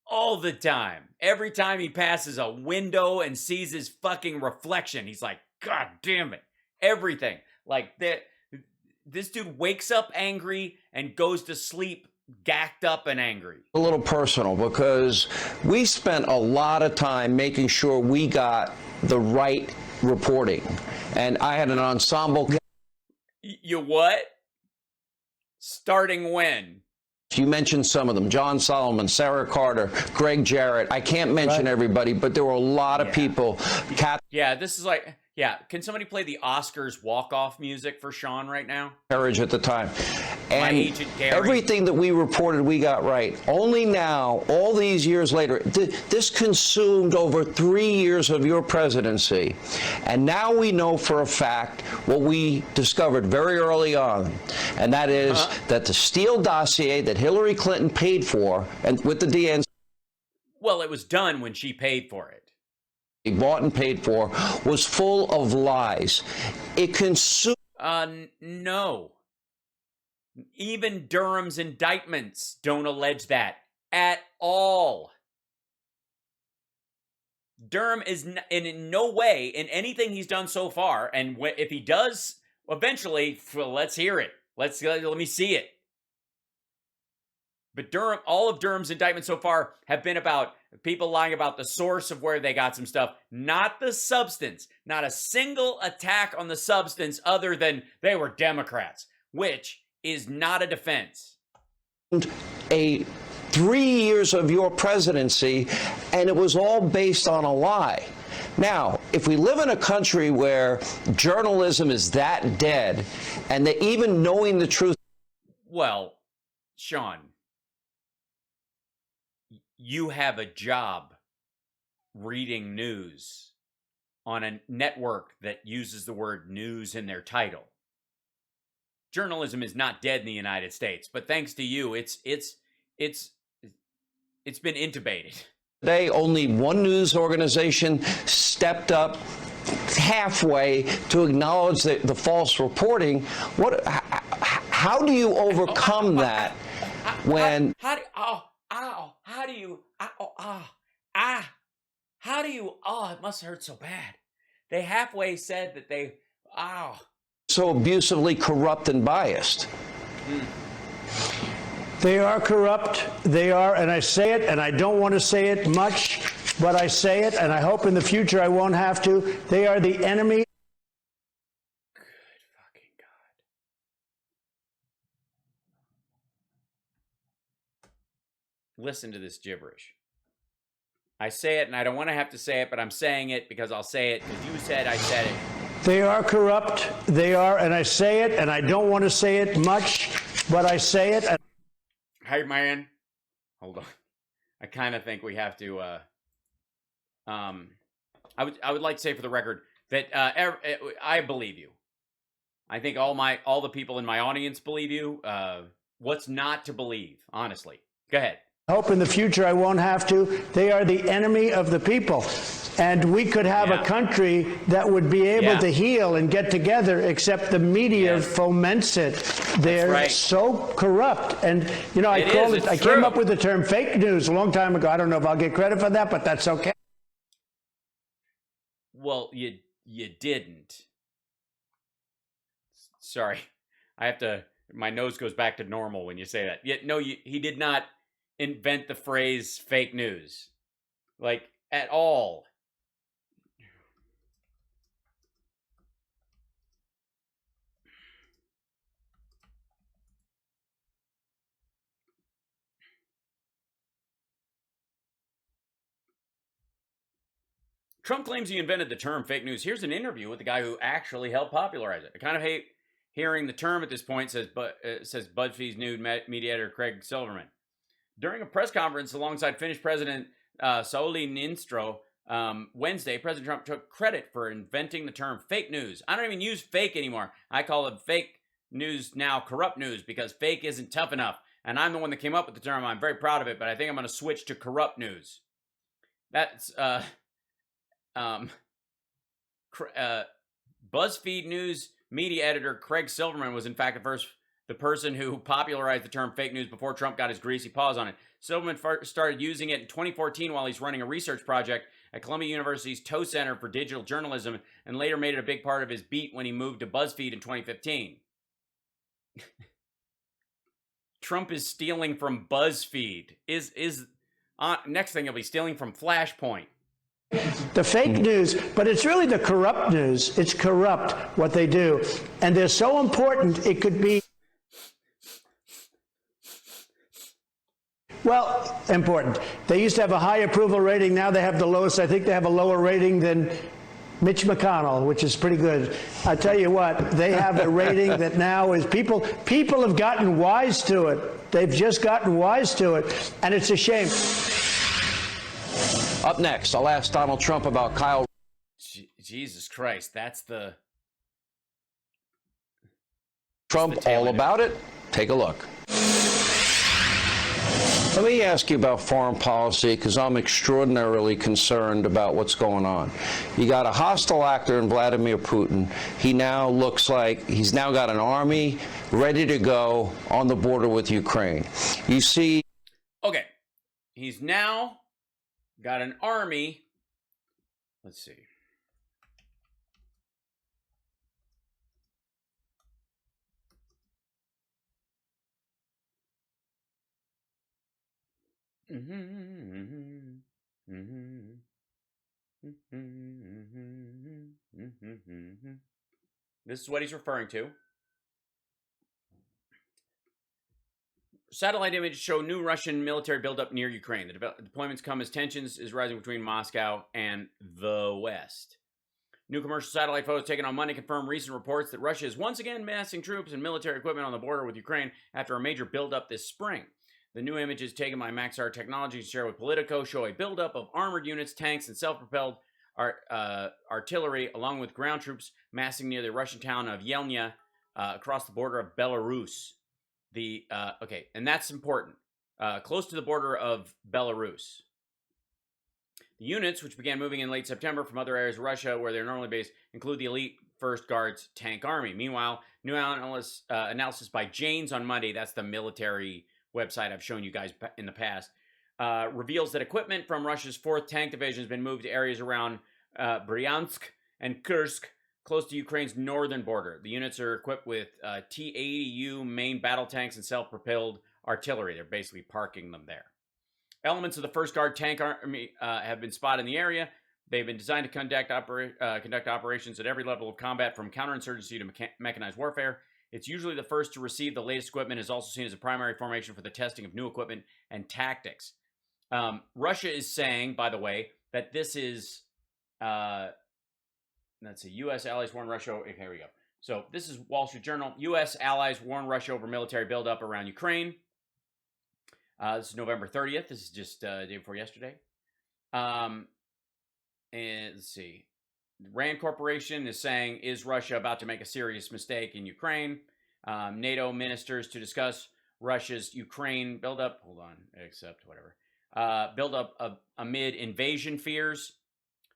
all the time. Every time he passes a window and sees his fucking reflection, he's like, God damn it. Everything. Like that. This dude wakes up angry and goes to sleep gacked up and angry. A little personal, because we spent a lot of time making sure we got the right reporting. And I had an ensemble. You what? Starting when? You mentioned some of them. John Solomon, Sarah Carter, Greg Jarrett. I can't mention everybody, but there were a lot of people. This is like... Yeah, can somebody play the Oscars walk-off music for Sean right now? Courage at the time. And My Agent Gary. Everything that we reported, we got right. Only now, all these years later, this consumed over 3 years of your presidency. And now we know for a fact what we discovered very early on, and that is that the Steele dossier that Hillary Clinton paid for, and with the DNC... Well, it was done when she paid for it. Bought and paid for, was full of lies. It consumed... No. Even Durham's indictments don't allege that at all. Durham is in no way in anything he's done so far, and if he does eventually, well, let's hear it. Let me see it. But Durham, all of Durham's indictments so far have been about people lying about the source of where they got some stuff, not the substance. Not a single attack on the substance other than they were Democrats, which is not a defense. 3 years of your presidency, and it was all based on a lie. Now, if we live in a country where journalism is that dead, and that even knowing the truth... Well, Sean, you have a job reading news on a network that uses the word news in their title. Journalism is not dead in the United States, but thanks to you, it's been intubated. Today, only one news organization stepped up halfway to acknowledge the false reporting. How do you overcome that when... It must hurt so bad. They halfway said that they, so abusively corrupt and biased. They are corrupt. They are, and I say it, and I don't want to say it much, but I say it, and I hope in the future I won't have to. They are the enemy. Good fucking God. Listen to this gibberish. I say it, and I don't want to have to say it, but I'm saying it because I'll say it because you said I said it. They are corrupt. They are, and I say it, and I don't want to say it much, but I say it. Hey, man. Hold on. I kind of think we have to, I would like to say for the record that I believe you. I think all the people in my audience believe you. What's not to believe, honestly? Go ahead. I hope in the future I won't have to. They are the enemy of the people. And we could have a country that would be able to heal and get together, except the media foments it. They're so corrupt. And, you know, I came up with the term fake news a long time ago. I don't know if I'll get credit for that, but that's okay. Well, you didn't. Sorry. My nose goes back to normal when you say that. No, he did not invent the phrase fake news. Like, at all. Trump claims he invented the term fake news. Here's an interview with the guy who actually helped popularize it. I kind of hate hearing the term at this point, says BuzzFeed's new media editor Craig Silverman. During a press conference alongside Finnish President Sauli Niinistö Wednesday, President Trump took credit for inventing the term fake news. I don't even use fake anymore. I call it fake news now, corrupt news, because fake isn't tough enough. And I'm the one that came up with the term. I'm very proud of it, but I think I'm going to switch to corrupt news. That's BuzzFeed News media editor Craig Silverman was in fact the person who popularized the term fake news before Trump got his greasy paws on it. Silverman first started using it in 2014 while he's running a research project at Columbia University's Tow Center for Digital Journalism, and later made it a big part of his beat when he moved to BuzzFeed in 2015. Trump is stealing from BuzzFeed. Next thing he'll be stealing from Flashpoint. The fake news, but it's really the corrupt news. It's corrupt what they do. And they're so important, it could be, well, important. They used to have a high approval rating. Now they have the lowest. I think they have a lower rating than Mitch McConnell, which is pretty good. I tell you what, they have a rating that now is people have gotten wise to it. They've just gotten wise to it. And it's a shame. Up next, I'll ask Donald Trump about Kyle. Jesus Christ, that's the... Trump, all about it? Take a look. Let me ask you about foreign policy, because I'm extraordinarily concerned about what's going on. You got a hostile actor in Vladimir Putin. He now looks like he's now got an army ready to go on the border with Ukraine. You see... Okay. he's now got an army. Let's see. This is what he's referring to. Satellite images show new Russian military buildup near Ukraine. The deployments come as tensions is rising between Moscow and the West. New commercial satellite photos taken on Monday confirm recent reports that Russia is once again massing troops and military equipment on the border with Ukraine after a major buildup this spring. The new images taken by Maxar Technologies shared with Politico show a buildup of armored units, tanks, and self-propelled artillery, along with ground troops massing near the Russian town of Yelnya across the border of Belarus. And that's important. Close to the border of Belarus. The units, which began moving in late September from other areas of Russia where they're normally based, include the elite First Guards Tank Army. Meanwhile, new analysis by Janes on Monday, that's the military website I've shown you guys in the past, reveals that equipment from Russia's 4th Tank Division has been moved to areas around Bryansk and Kursk, close to Ukraine's northern border. The units are equipped with T-80U main battle tanks and self-propelled artillery. They're basically parking them there. Elements of the First Guard Tank Army have been spotted in the area. They've been designed to conduct operations at every level of combat, from counterinsurgency to mechanized warfare. It's usually the first to receive the latest equipment, is also seen as a primary formation for the testing of new equipment and tactics. Russia is saying, by the way, that this is, let's see, U.S. allies warn Russia. Okay, here we go. So this is Wall Street Journal. U.S. allies warn Russia over military buildup around Ukraine. This is November 30th. This is just the day before yesterday. And let's see. Rand Corporation is saying, is Russia about to make a serious mistake in Ukraine? NATO ministers to discuss Russia's Ukraine buildup. Hold on, except whatever. Buildup amid invasion fears.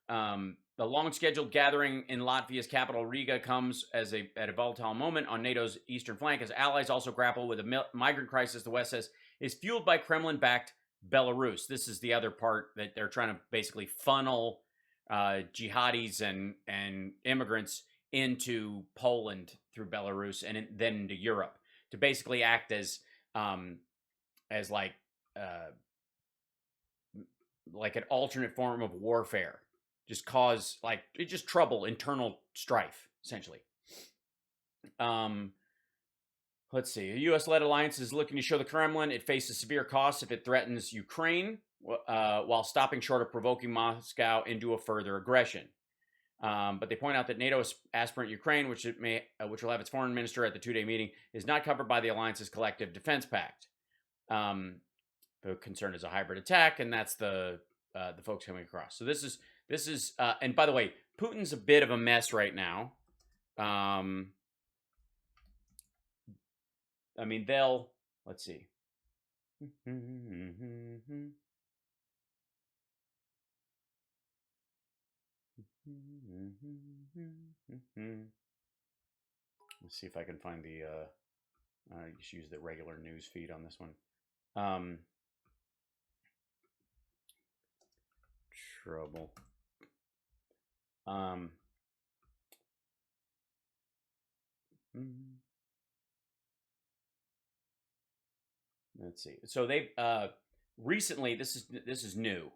The long-scheduled gathering in Latvia's capital, Riga, comes at a volatile moment on NATO's eastern flank as allies also grapple with a migrant crisis the West says is fueled by Kremlin-backed Belarus. This is the other part that they're trying to basically funnel jihadis and immigrants into Poland through Belarus and then into Europe to basically act as like an alternate form of warfare. Just cause just trouble, internal strife, essentially. Let's see. A U.S.-led alliance is looking to show the Kremlin it faces severe costs if it threatens Ukraine, while stopping short of provoking Moscow into a further aggression. But they point out that NATO aspirant Ukraine, which will have its foreign minister at the 2-day meeting, is not covered by the alliance's collective defense pact. The concern is a hybrid attack, and that's the folks coming across. So this is, and by the way, Putin's a bit of a mess right now. I mean, let's see. Let's see if I can find the, just use the regular news feed on this one. Trouble. Let's see. So they recently, this is new.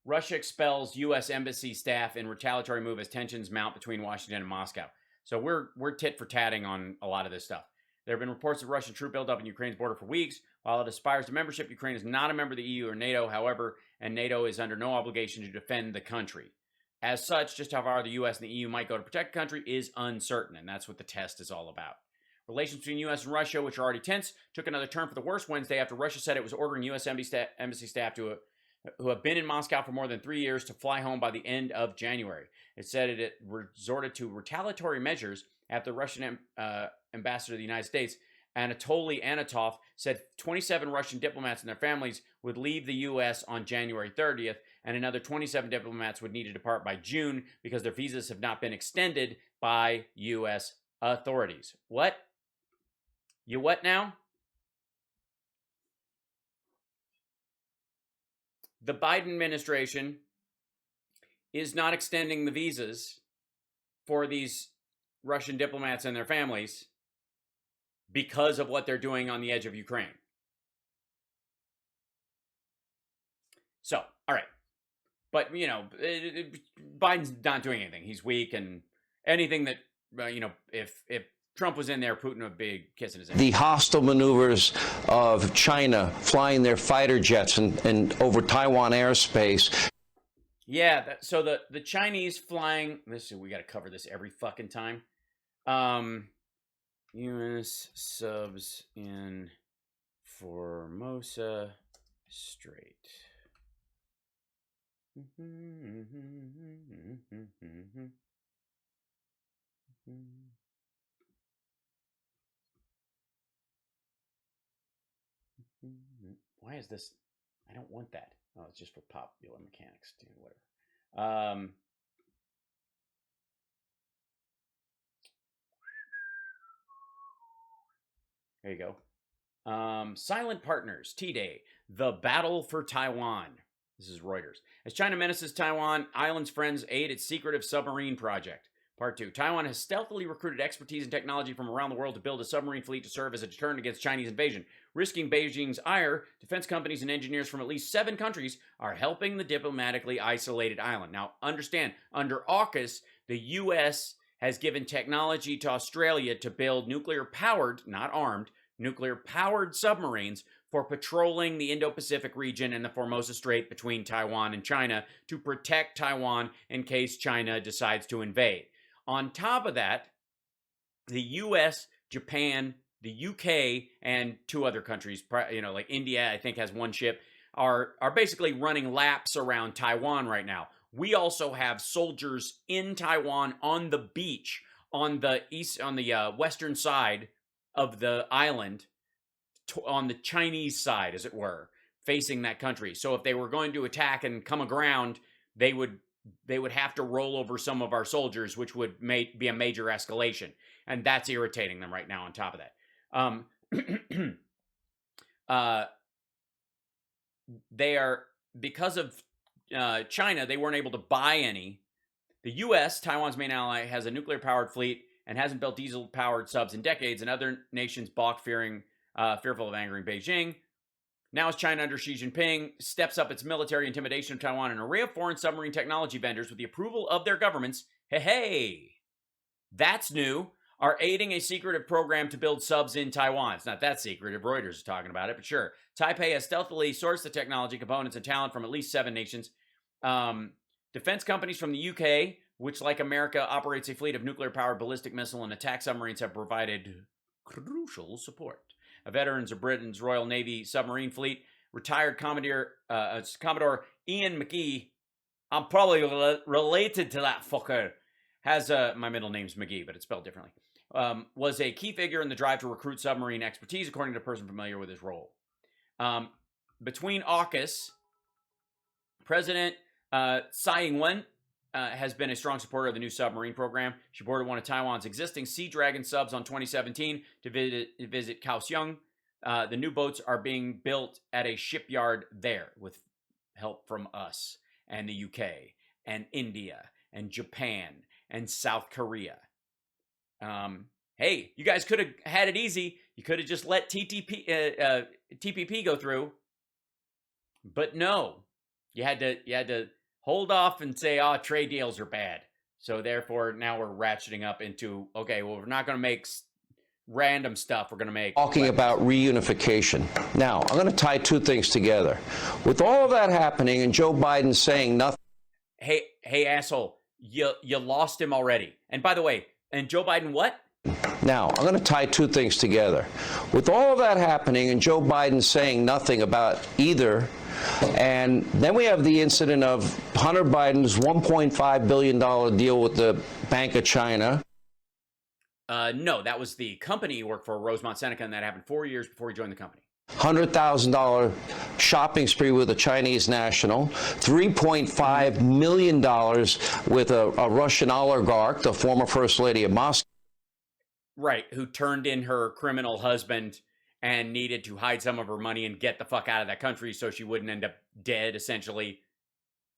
Russia expels U.S. embassy staff in retaliatory move as tensions mount between Washington and Moscow. So we're tit for tatting on a lot of this stuff. There have been reports of Russian troop buildup in Ukraine's border for weeks. While it aspires to membership, Ukraine is not a member of the EU or NATO, however, and NATO is under no obligation to defend the country. As such, just how far the U.S. and the EU might go to protect the country is uncertain, and that's what the test is all about. Relations between U.S. and Russia, which are already tense, took another turn for the worse Wednesday after Russia said it was ordering U.S. embassy staff who have been in Moscow for more than 3 years to fly home by the end of January. It said it resorted to retaliatory measures after the Russian ambassador to the United States, Anatoly Anatov, said 27 Russian diplomats and their families would leave the U.S. on January 30th, and another 27 diplomats would need to depart by June because their visas have not been extended by U.S. authorities. What? You what now? the Biden administration is not extending the visas for these Russian diplomats and their families because of what they're doing on the edge of Ukraine. So, all right. But, you know, Biden's not doing anything. He's weak, and anything that, you know, if Trump was in there, Putin would be kissing his ass. The hostile maneuvers of China flying their fighter jets and over Taiwan airspace. Yeah, so the Chinese flying, listen, we got to cover this every fucking time. U.S. subs in Formosa Strait. Why is this? I don't want that. Oh, it's just for popular mechanics, dude. Whatever. There you go. Silent Partners, T-Day, the battle for Taiwan. This is Reuters. As China menaces Taiwan, Island's friends aid its secretive submarine project. Part 2. Taiwan has stealthily recruited expertise and technology from around the world to build a submarine fleet to serve as a deterrent against Chinese invasion. Risking Beijing's ire, defense companies and engineers from at least 7 countries are helping the diplomatically isolated island. Now, understand, under AUKUS, the U.S. has given technology to Australia to build nuclear-powered, not armed, nuclear-powered submarines for patrolling the Indo-Pacific region and the Formosa Strait between Taiwan and China to protect Taiwan in case China decides to invade. On top of that, the U.S., Japan, the UK, and 2 other countries, you know, like India, I think has 1 ship, are basically running laps around Taiwan right now. We also have soldiers in Taiwan on the beach on the western side of the island, on the Chinese side, as it were, facing that country. So if they were going to attack and come aground, they would have to roll over some of our soldiers, which would be a major escalation. And that's irritating them right now on top of that. They are, because of China, they weren't able to buy any. The U.S., Taiwan's main ally, has a nuclear-powered fleet and hasn't built diesel-powered subs in decades, and other nations balk, fearful of angering Beijing. Now, as China under Xi Jinping steps up its military intimidation of Taiwan, an array of foreign submarine technology vendors, with the approval of their governments, that's new, are aiding a secretive program to build subs in Taiwan. It's not that secretive. Reuters is talking about it, but sure. Taipei has stealthily sourced the technology, components, and talent from at least 7 nations. Defense companies from the UK, which, like America, operates a fleet of nuclear-powered ballistic missile and attack submarines, have provided crucial support. Veterans of Britain's Royal Navy submarine fleet, retired Commodore Ian McGee, I'm probably related to that fucker, has my middle name's McGee, but it's spelled differently, was a key figure in the drive to recruit submarine expertise, according to a person familiar with his role. Between AUKUS, President Tsai Ing-wen has been a strong supporter of the new submarine program. She boarded one of Taiwan's existing Sea Dragon subs on 2017 to visit Kaohsiung. The new boats are being built at a shipyard there with help from us and the UK and India and Japan and South Korea. Hey, you guys could have had it easy. You could have just let TPP go through. But no, you had to hold off and say, trade deals are bad. So therefore, now we're ratcheting up into, okay, well, we're not going to make random stuff. We're going to make... Talking about reunification. Now, I'm going to tie 2 things together. With all of that happening and Joe Biden saying nothing... Hey, asshole, you lost him already. And by the way, and Joe Biden what? Now, I'm going to tie 2 things together. With all of that happening and Joe Biden saying nothing about either... And then we have the incident of Hunter Biden's $1.5 billion deal with the Bank of China. No, that was the company he worked for, Rosemont Seneca, and that happened 4 years before he joined the company. $100,000 shopping spree with a Chinese national, $3.5 million with a Russian oligarch, the former First Lady of Moscow. Right, who turned in her criminal husband and needed to hide some of her money and get the fuck out of that country so she wouldn't end up dead, essentially.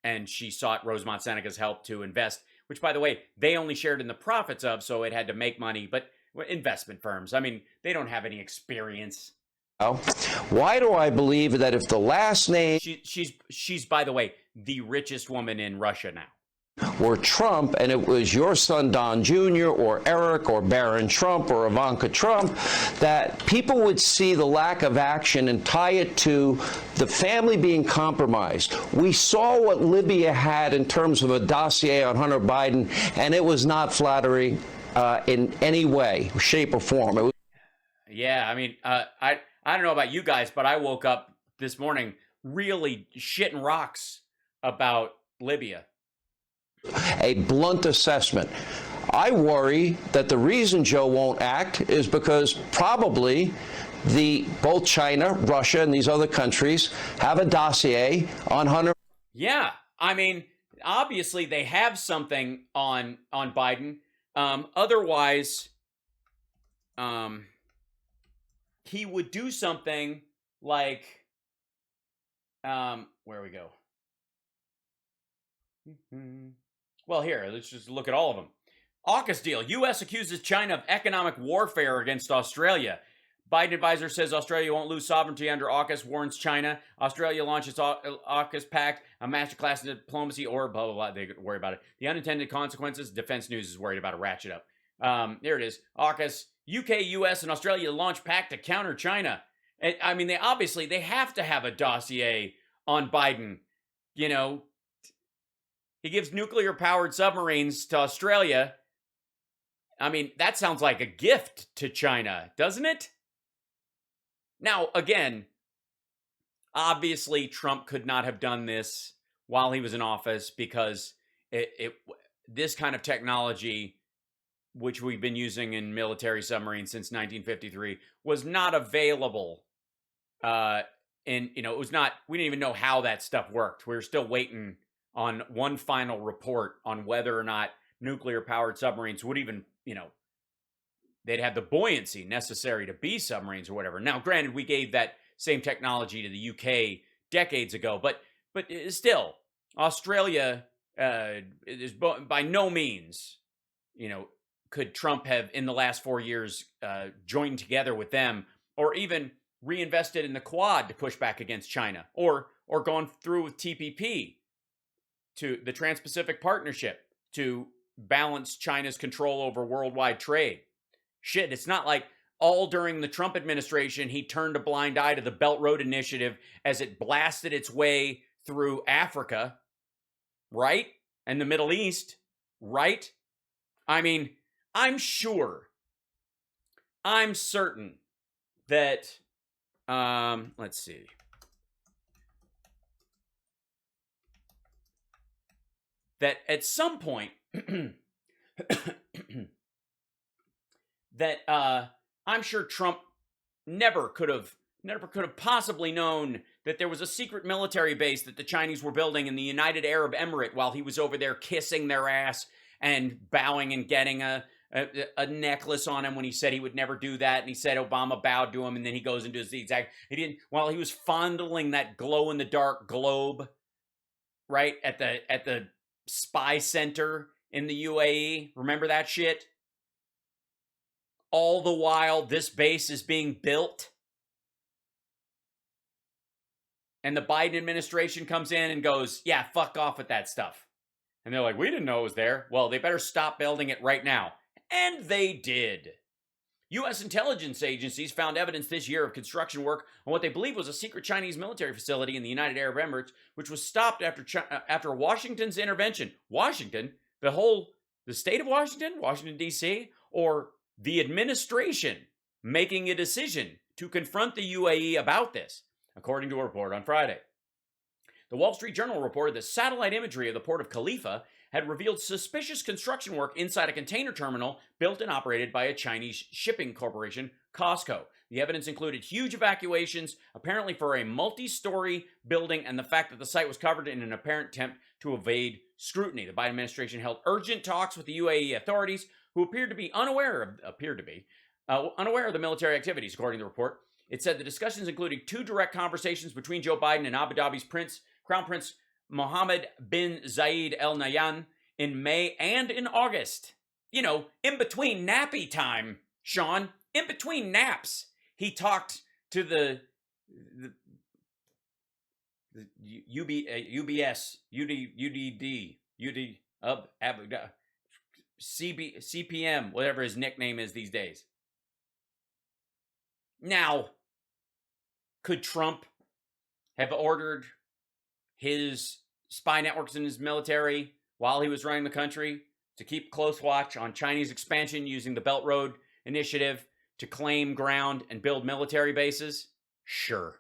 And she sought Rosemont Seneca's help to invest, which, by the way, they only shared in the profits of, so it had to make money. But investment firms, I mean, they don't have any experience. Why do I believe that if the last name she's by the way, the richest woman in Russia now, were Trump and it was your son Don Jr. or Eric or Barron Trump or Ivanka Trump, that people would see the lack of action and tie it to the family being compromised? We saw what Libya had in terms of a dossier on Hunter Biden, and it was not flattering in any way, shape, or form. Yeah, I mean, I don't know about you guys, but I woke up this morning really shitting rocks about Libya. A blunt assessment. I worry that the reason Joe won't act is because probably both China, Russia, and these other countries have a dossier on Hunter. Yeah, I mean, obviously they have something on Biden. Otherwise, he would do something like, where we go? Well, here, let's just look at all of them. AUKUS deal. U.S. accuses China of economic warfare against Australia. Biden advisor says Australia won't lose sovereignty under AUKUS, warns China. Australia launches AUKUS pact, a masterclass in diplomacy, or blah, blah, blah. They could worry about it. The unintended consequences. Defense News is worried about a ratchet up. There it is. AUKUS. UK, US, and Australia launch pact to counter China. I mean, they have to have a dossier on Biden. You know, he gives nuclear-powered submarines to Australia. I mean, that sounds like a gift to China, doesn't it? Now, again, obviously Trump could not have done this while he was in office because this kind of technology, which we've been using in military submarines since 1953, was not available. It was not, we didn't even know how that stuff worked. We were still waiting on one final report on whether or not nuclear-powered submarines would even, they'd have the buoyancy necessary to be submarines or whatever. Now, granted, we gave that same technology to the UK decades ago, but still, Australia is by no means, could Trump have, in the last 4 years, joined together with them, or even reinvested in the Quad to push back against China, or gone through with TPP, to the Trans-Pacific Partnership, to balance China's control over worldwide trade. Shit, it's not like all during the Trump administration, he turned a blind eye to the Belt Road Initiative as it blasted its way through Africa, right? And the Middle East, right? I mean, I'm certain that, let's see. That at some point, that I'm sure Trump never could have possibly known that there was a secret military base that the Chinese were building in the United Arab Emirate while he was over there kissing their ass and bowing and getting a necklace on him when he said he would never do that, and he said Obama bowed to him, and then he goes and does the exact. He didn't. While he was fondling that glow in the dark globe, right at the spy center in the UAE. Remember that shit? All the while, this base is being built, and the Biden administration comes in and goes, "Yeah, fuck off with that stuff." And they're like, "We didn't know it was there." Well, they better stop building it right now. And they did. U.S. intelligence agencies found evidence this year of construction work on what they believe was a secret Chinese military facility in the United Arab Emirates, which was stopped after Washington's intervention. Washington? The state of Washington? Washington, D.C.? Or the administration making a decision to confront the UAE about this, according to a report on Friday. The Wall Street Journal reported that satellite imagery of the port of Khalifa had revealed suspicious construction work inside a container terminal built and operated by a Chinese shipping corporation, COSCO. The evidence included huge evacuations, apparently for a multi-story building, and the fact that the site was covered in an apparent attempt to evade scrutiny. The Biden administration held urgent talks with the UAE authorities, who appeared to be unaware of the military activities, according to the report. It said the discussions included 2 direct conversations between Joe Biden and Abu Dhabi's Crown Prince Mohammed bin Zayed Al Nahyan in May and in August. You know, in between nappy time, Sean, in between naps, he talked to the UBS, UDD, CPM, whatever his nickname is these days. Now, could Trump have ordered his spy networks in his military while he was running the country to keep close watch on Chinese expansion using the Belt Road Initiative to claim ground and build military bases? Sure.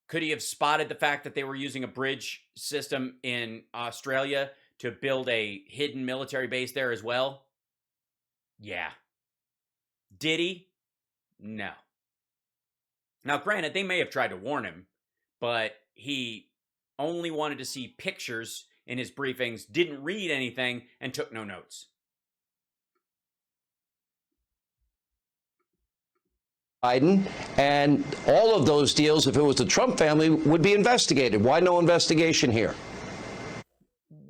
Could he have spotted the fact that they were using a bridge system in Australia to build a hidden military base there as well? Yeah. Did he? No. Now, granted, they may have tried to warn him, but he only wanted to see pictures in his briefings, didn't read anything, and took no notes. Biden, and all of those deals, if it was the Trump family, would be investigated. Why no investigation here?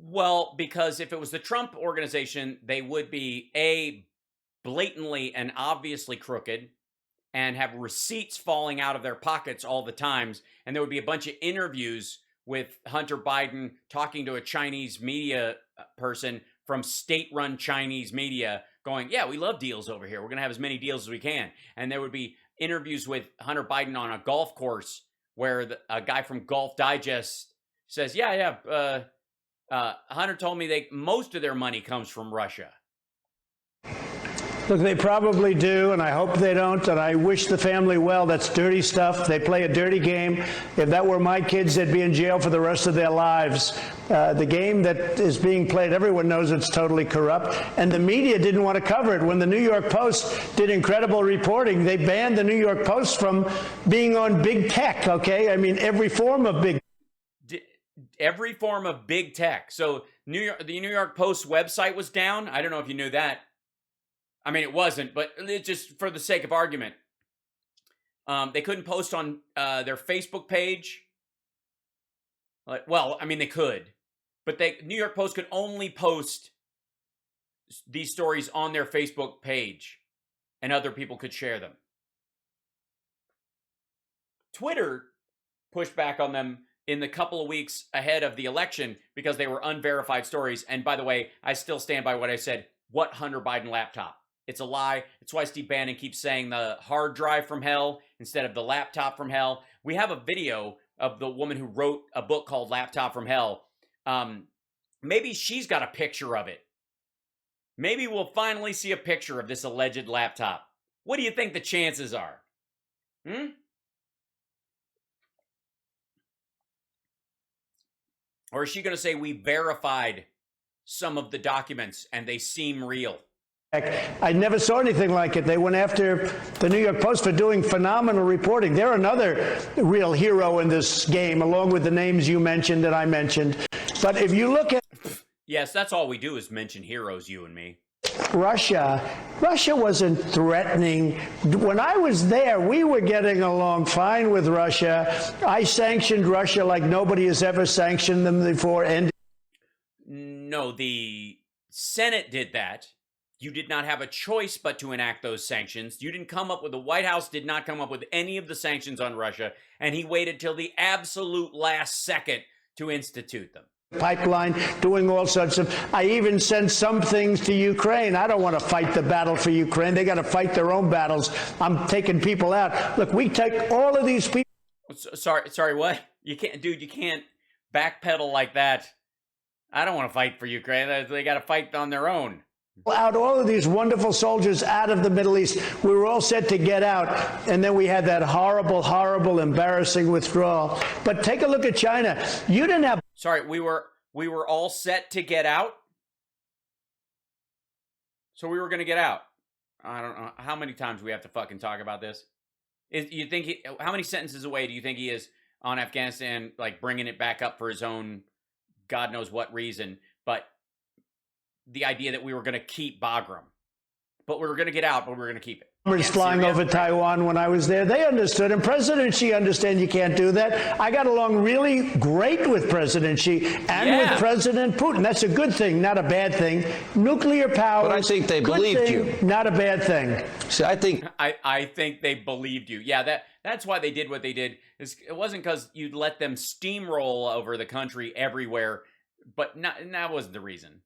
Well, because if it was the Trump organization, they would be blatantly and obviously crooked and have receipts falling out of their pockets all the times, and there would be a bunch of interviews with Hunter Biden talking to a Chinese media person from state-run Chinese media going, yeah, we love deals over here. We're going to have as many deals as we can. And there would be interviews with Hunter Biden on a golf course where a guy from Golf Digest says, Hunter told me most of their money comes from Russia. Look, they probably do, and I hope they don't, and I wish the family well. That's dirty stuff. They play a dirty game. If that were my kids, they'd be in jail for the rest of their lives. The game that is being played, everyone knows it's totally corrupt, and the media didn't want to cover it. When the New York Post did incredible reporting, they banned the New York Post from being on big tech, okay? I mean, every form of big tech. So the New York Post website was down. I don't know if you knew that. I mean, it wasn't, but it just for the sake of argument, they couldn't post on their Facebook page. They could, but New York Post could only post these stories on their Facebook page, and other people could share them. Twitter pushed back on them in the couple of weeks ahead of the election because they were unverified stories. And by the way, I still stand by what I said. What Hunter Biden laptop? It's a lie. It's why Steve Bannon keeps saying the hard drive from hell instead of the laptop from hell. We have a video of the woman who wrote a book called Laptop from Hell. Maybe she's got a picture of it. Maybe we'll finally see a picture of this alleged laptop. What do you think the chances are? Or is she going to say we verified some of the documents and they seem real? I never saw anything like it. They went after the New York Post for doing phenomenal reporting. They're another real hero in this game, along with the names you mentioned and I mentioned. But if you look at... Yes, that's all we do is mention heroes, you and me. Russia wasn't threatening. When I was there, we were getting along fine with Russia. I sanctioned Russia like nobody has ever sanctioned them before. And no, the Senate did that. You did not have a choice but to enact those sanctions. You didn't come up with, the White House did not come up with any of the sanctions on Russia, and he waited till the absolute last second to institute them. Pipeline, doing all sorts of... I even sent some things to Ukraine. I don't want to fight the battle for Ukraine. They got to fight their own battles. I'm taking people out. Look, we take all of these people... Sorry, what? You can't backpedal like that. I don't want to fight for Ukraine. They got to fight on their own. Out all of these wonderful soldiers out of the Middle East. We were all set to get out, and then we had that horrible, embarrassing withdrawal. But take a look at China. You didn't have... Sorry, we were all set to get out? So we were going to get out. I don't know how many times we have to fucking talk about this. You think how many sentences away do you think he is on Afghanistan, like bringing it back up for his own God knows what reason? But the idea that we were going to keep Bagram, but we were going to get out, but we were going to keep it. flying over Taiwan when I was there. They understood, and President Xi understand you can't do that. I got along really great with President Xi and with President Putin. That's a good thing, not a bad thing. Nuclear power. But I think they believed you. Not a bad thing. See, I think they believed you. Yeah, that's why they did what they did. It wasn't because you'd let them steamroll over the country everywhere, but that wasn't the reason.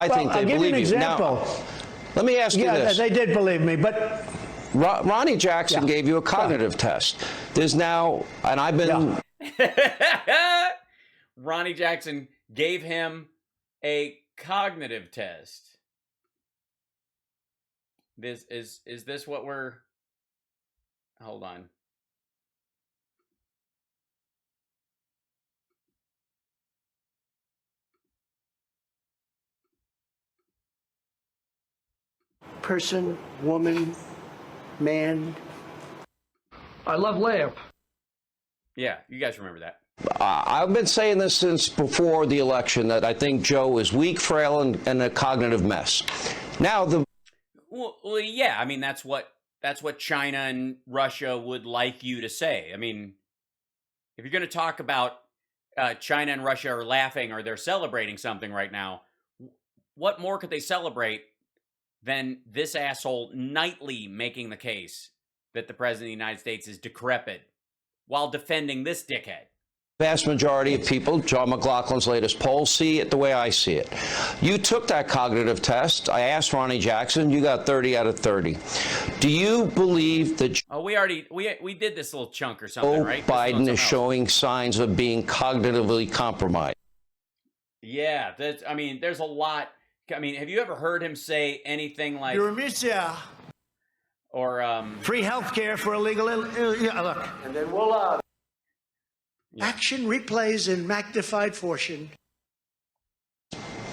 I think they believe you. Now, let me ask you this. Yeah, they did believe me, but Ronnie Jackson gave you a cognitive test. There's now, and I've been... Ronnie Jackson gave him a cognitive test. Is this what we're... Hold on. Person, woman, man. I love lamp. Yeah, you guys remember that. I've been saying this since before the election that I think Joe is weak, frail, and a cognitive mess. Now Well, yeah. I mean, that's what China and Russia would like you to say. I mean, if you're going to talk about China and Russia are laughing or they're celebrating something right now, what more could they celebrate than this asshole nightly making the case that the President of the United States is decrepit while defending this dickhead? Vast majority of people, John McLaughlin's latest poll, see it the way I see it. You took that cognitive test. I asked Ronnie Jackson. You got 30 out of 30. Do you believe that we did this little chunk or something, right? Biden is showing signs of being cognitively compromised? Yeah, there's a lot. I mean, have you ever heard him say anything like or free health care for illegal look, and then we'll action replays in magnified fashion.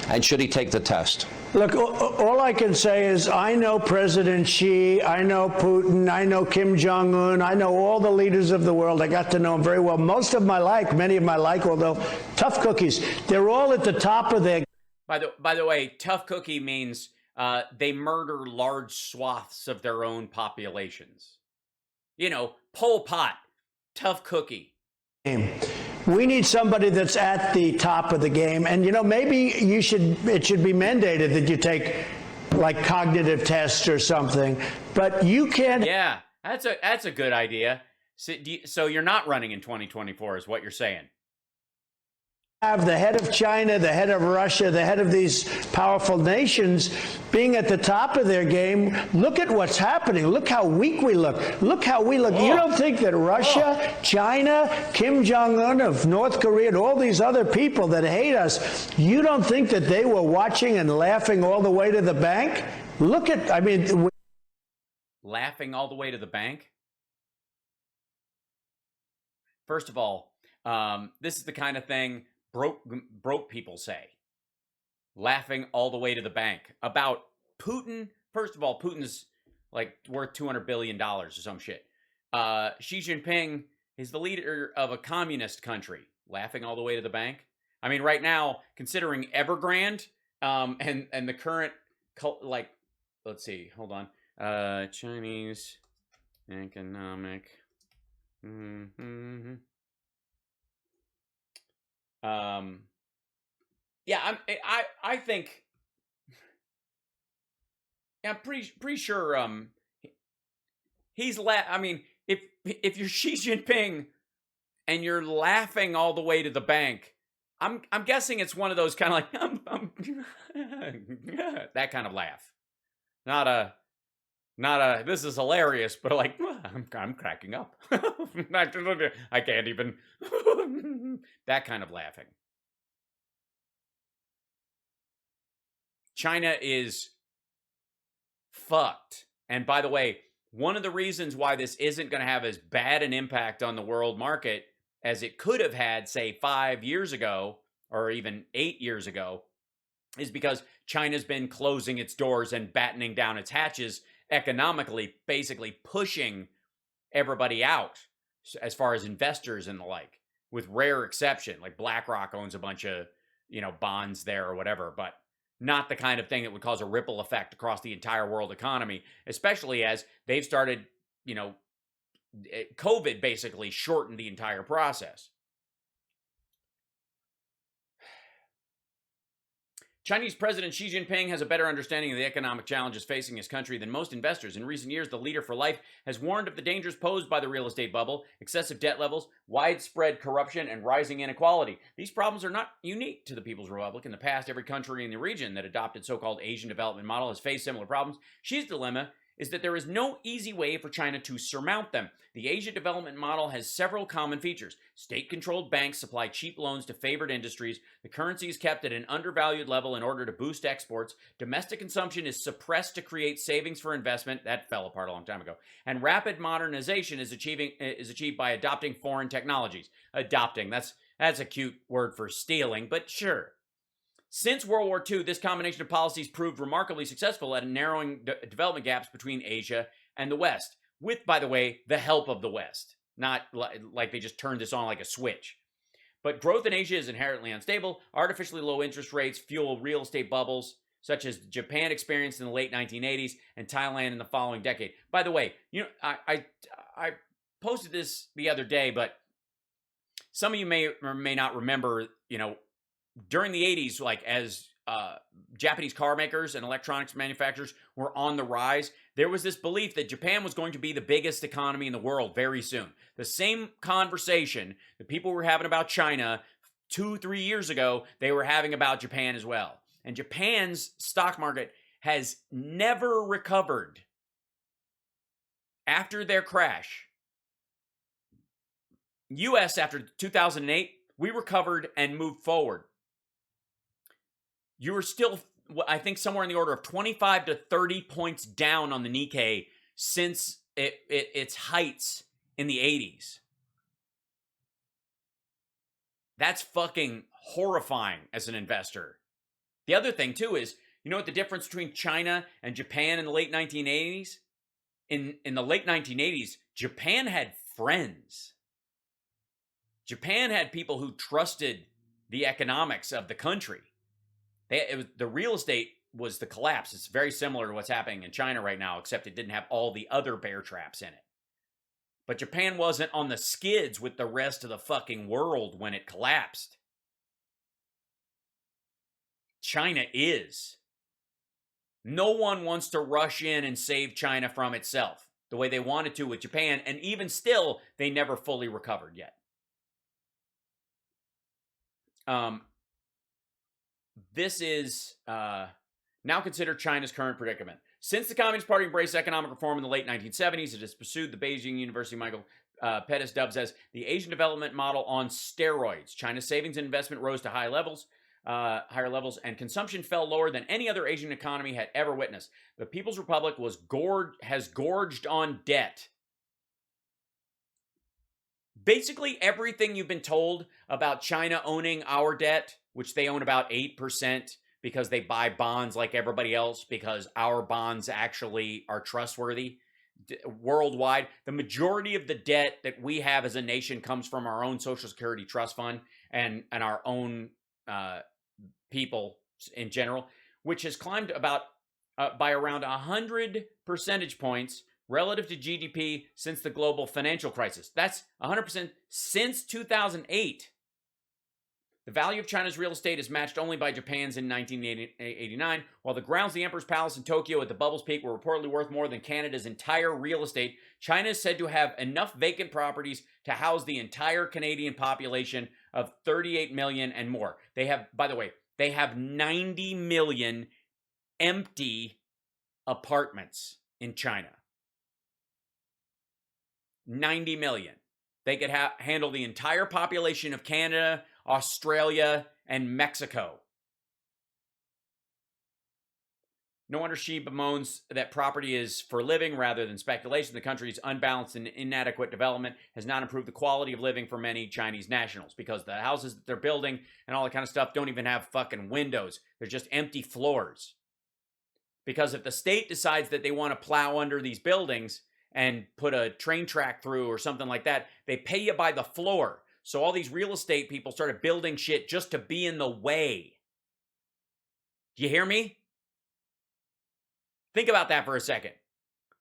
And should he take the test? Look, all I can say is I know President Xi, I know Putin, I know Kim Jong-un, I know all the leaders of the world. I got to know them very well. Most of them I like, many of them I like, although tough cookies. They're all at the top of their... By the way, tough cookie means they murder large swaths of their own populations. You know, Pol Pot, tough cookie. We need somebody that's at the top of the game, and maybe it should be mandated that you take like cognitive tests or something. But you can't. Yeah, that's a good idea. So you're not running in 2024, is what you're saying? Have the head of China, the head of Russia, the head of these powerful nations being at the top of their game. Look at what's happening. Look how weak we look. Look how we look. You don't think that Russia, China, Kim Jong-un of North Korea, and all these other people that hate us, you don't think that they were watching and laughing all the way to the bank? Look at, laughing all the way to the bank? First of all, this is the kind of thing broke people say, laughing all the way to the bank about Putin. First of all, Putin's like worth $200 billion or some shit. Xi Jinping is the leader of a communist country, laughing all the way to the bank. I mean, right now, considering Evergrande and the current let's see, hold on, Chinese economic. Yeah, I think, yeah, I'm pretty sure he's I mean, if you're Xi Jinping and you're laughing all the way to the bank, I'm guessing it's one of those kind of like that kind of laugh, not a this is hilarious, but like I'm cracking up. I can't even that kind of laughing. China is fucked. And by the way, one of the reasons why this isn't going to have as bad an impact on the world market as it could have had, say, 5 years ago or even 8 years ago is because China's been closing its doors and battening down its hatches economically, basically pushing everybody out as far as investors and the like, with rare exception. Like BlackRock owns a bunch of, bonds there or whatever, but not the kind of thing that would cause a ripple effect across the entire world economy, especially as they've started, COVID basically shortened the entire process. Chinese President Xi Jinping has a better understanding of the economic challenges facing his country than most investors. In recent years, the leader for life has warned of the dangers posed by the real estate bubble, excessive debt levels, widespread corruption, and rising inequality. These problems are not unique to the People's Republic. In the past, every country in the region that adopted so-called Asian development model has faced similar problems. Xi's dilemma is that there is no easy way for China to surmount them. The Asia development model has several common features. State-controlled banks supply cheap loans to favored industries. The currency is kept at an undervalued level in order to boost exports. Domestic consumption is suppressed to create savings for investment. That fell apart a long time ago. And rapid modernization is achieved by adopting foreign technologies. Adopting, that's a cute word for stealing, but sure. Since World War II, this combination of policies proved remarkably successful at narrowing development gaps between Asia and the West, with, by the way, the help of the West. Not like they just turned this on like a switch. But growth in Asia is inherently unstable. Artificially low interest rates fuel real estate bubbles, such as Japan experienced in the late 1980s and Thailand in the following decade. By the way, I posted this the other day, but some of you may or may not remember, during the 80s, like as Japanese car makers and electronics manufacturers were on the rise, there was this belief that Japan was going to be the biggest economy in the world very soon. The same conversation that people were having about China 2-3 years ago, they were having about Japan as well. And Japan's stock market has never recovered after their crash. US, after 2008, we recovered and moved forward. You were still, I think, somewhere in the order of 25 to 30 points down on the Nikkei since its heights in the 80s. That's fucking horrifying as an investor. The other thing, too, is, you know what the difference between China and Japan in the late 1980s? In the late 1980s, Japan had friends. Japan had people who trusted the economics of the country. The real estate was the collapse. It's very similar to what's happening in China right now, except it didn't have all the other bear traps in it. But Japan wasn't on the skids with the rest of the fucking world when it collapsed. China is. No one wants to rush in and save China from itself the way they wanted to with Japan, and even still, they never fully recovered yet. This is now consider China's current predicament. Since the Communist Party embraced economic reform in the late 1970s, it has pursued the Beijing University Michael Pettis dubs as the Asian development model on steroids. China's savings and investment rose to higher levels, and consumption fell lower than any other Asian economy had ever witnessed. The People's Republic has gorged on debt. Basically, everything you've been told about China owning our debt, which they own about 8% because they buy bonds like everybody else, because our bonds actually are trustworthy worldwide. The majority of the debt that we have as a nation comes from our own Social Security Trust Fund and our own people in general, which has climbed about by around 100 percentage points relative to GDP since the global financial crisis. That's 100% since 2008. The value of China's real estate is matched only by Japan's in 1989, while the grounds of the Emperor's Palace in Tokyo at the bubble's peak were reportedly worth more than Canada's entire real estate. China is said to have enough vacant properties to house the entire Canadian population of 38 million and more. They have, by the way, they have 90 million empty apartments in China. 90 million. They could handle the entire population of Canada, Australia, and Mexico. No wonder Xi bemoans that property is for living rather than speculation. The country's unbalanced and inadequate development has not improved the quality of living for many Chinese nationals, because the houses that they're building and all that kind of stuff don't even have fucking windows. They're just empty floors. Because if the state decides that they want to plow under these buildings and put a train track through or something like that, they pay you by the floor. So all these real estate people started building shit just to be in the way. Do you hear me? Think about that for a second.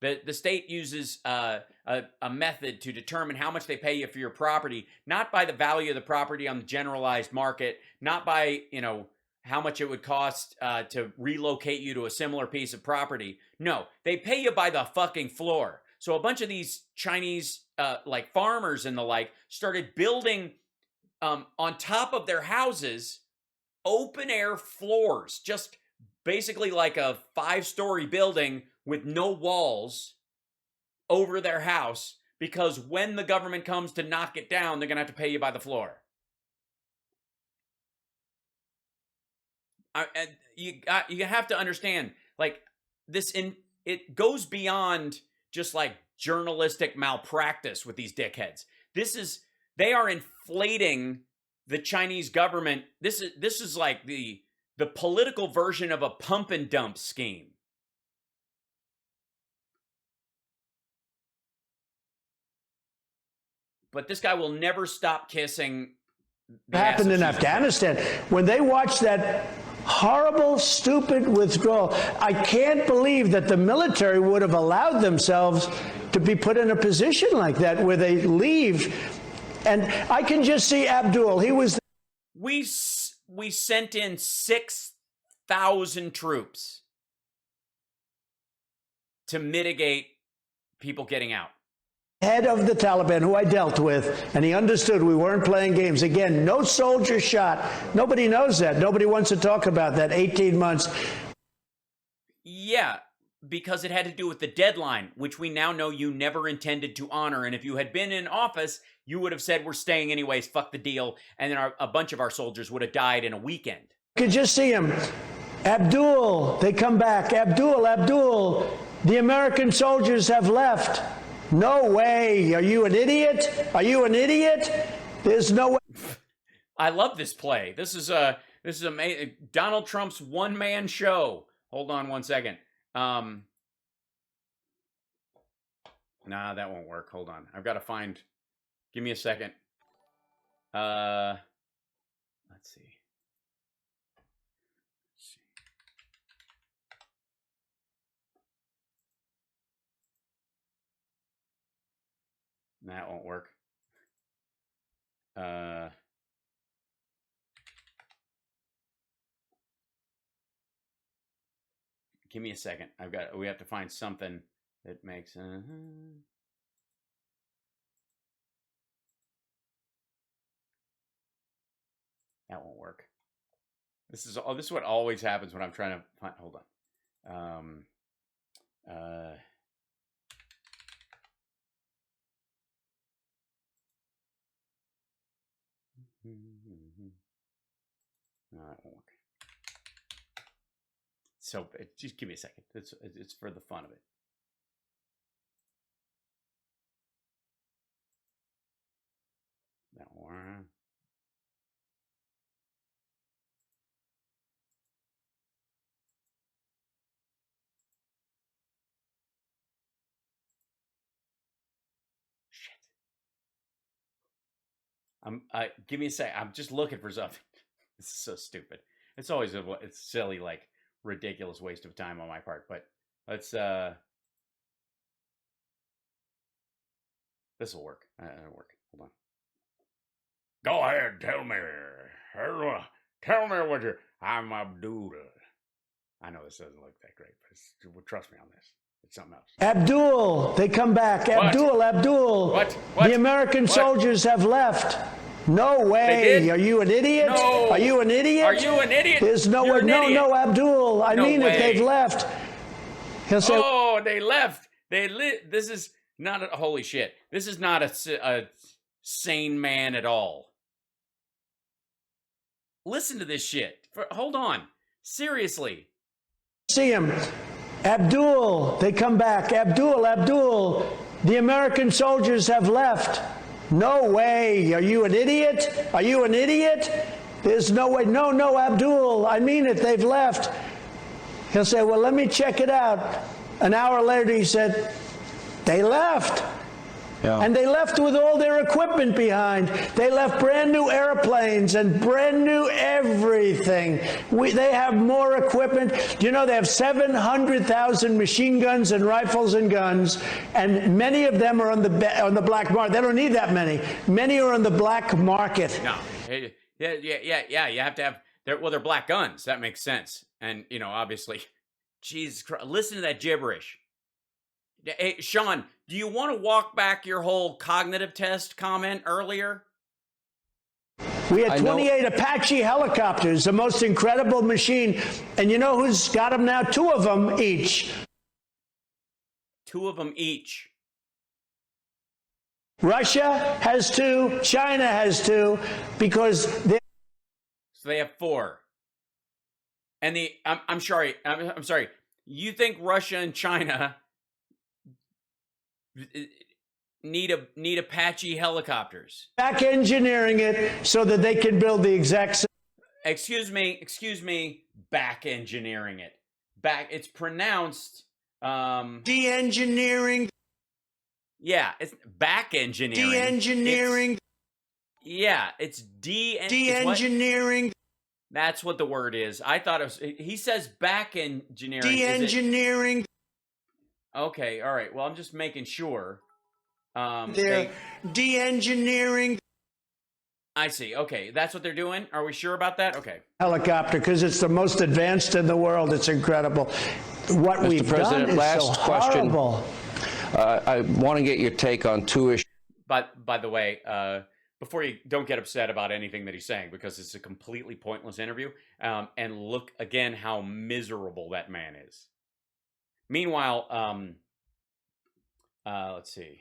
The state uses a method to determine how much they pay you for your property, not by the value of the property on the generalized market, not by, how much it would cost to relocate you to a similar piece of property. No, they pay you by the fucking floor. So a bunch of these Chinese like farmers and the like started building on top of their houses open air floors, just basically like a 5-story building with no walls over their house, because when the government comes to knock it down, they're going to have to pay you by the floor. You have to understand, like, it goes beyond just like journalistic malpractice with these dickheads. They are inflating the Chinese government. This is like the political version of a pump and dump scheme. But this guy will never stop kissing. Happened in Afghanistan when they watched that horrible, stupid withdrawal. I can't believe that the military would have allowed themselves to be put in a position like that where they leave. And I can just see Abdul. He was. We sent in 6,000 troops to mitigate people getting out. Head of the Taliban, who I dealt with, and he understood we weren't playing games. Again, no soldier shot. Nobody knows that. Nobody wants to talk about that. 18 months. Yeah, because it had to do with the deadline, which we now know you never intended to honor. And if you had been in office, you would have said, we're staying anyways, fuck the deal. And then a bunch of our soldiers would have died in a weekend. You could just see him. Abdul, they come back. Abdul, the American soldiers have left. No way. Are you an idiot? Are you an idiot? There's no way. I love this play. This is amazing. Donald Trump's one-man show. Hold on one second. Nah, that won't work. Hold on. I've got to find. Give me a second. Let's see. That won't work. Give me a second. We have to find something that makes. That won't work. This is what always happens when I'm trying to find. Hold on. No, it won't work. So just give me a second. It's for the fun of it. That one. Shit. Give me a sec. I'm just looking for something. This is so stupid. It's always it's silly, like ridiculous waste of time on my part. But let's this will work. It'll work. Hold on. Go ahead, tell me. Tell me what you. I'm Abdul. I know this doesn't look that great, but trust me on this. It's something else. Abdul, they come back. What? Abdul. What? The American soldiers have left. No way. Are you an idiot? No. Are you an idiot? Are you an idiot? There's no way. No, Abdul. I mean it. They've left. He'll say, oh, they left. This is not a holy shit. This is not a sane man at all. Listen to this shit. Hold on. Seriously. See him. Abdul, they come back. Abdul, the American soldiers have left. No way. Are you an idiot? Are you an idiot? There's no way. No, Abdul. I mean it. They've left. He'll say, well, let me check it out. An hour later, he said, they left. And they left with all their equipment behind. They left brand new airplanes and brand new everything. They have more equipment. You know, they have 700,000 machine guns and rifles and guns, and many of them are on the black market. They don't need that many. Many are on the black market. No, yeah. You have to have. They're black guns. That makes sense. And you know, obviously, Jesus Christ, listen to that gibberish. Hey, Sean, do you want to walk back your whole cognitive test comment earlier? We had 28 Apache helicopters, the most incredible machine. And you know who's got them now? 2 of them each. 2 of them each. Russia has 2. China has 2, because they. So they have 4. And I'm sorry. You think Russia and China need Apache helicopters? Back engineering it so that they can build the exact. Excuse me. Back engineering it. It's pronounced de-engineering. Yeah, it's back engineering. De-engineering. It's de-engineering. That's what the word is. I thought it was. He says back engineering. De-engineering. Okay, all right. Well, I'm just making sure. They're de-engineering. I see. Okay, that's what they're doing. Are we sure about that? Okay. Helicopter, because it's the most advanced in the world. It's incredible. What Mr. we've President, done is last so question. horrible. I want to get your take on 2 issues. But by the way, before you don't get upset about anything that he's saying, because it's a completely pointless interview, and look again how miserable that man is. Meanwhile, let's see.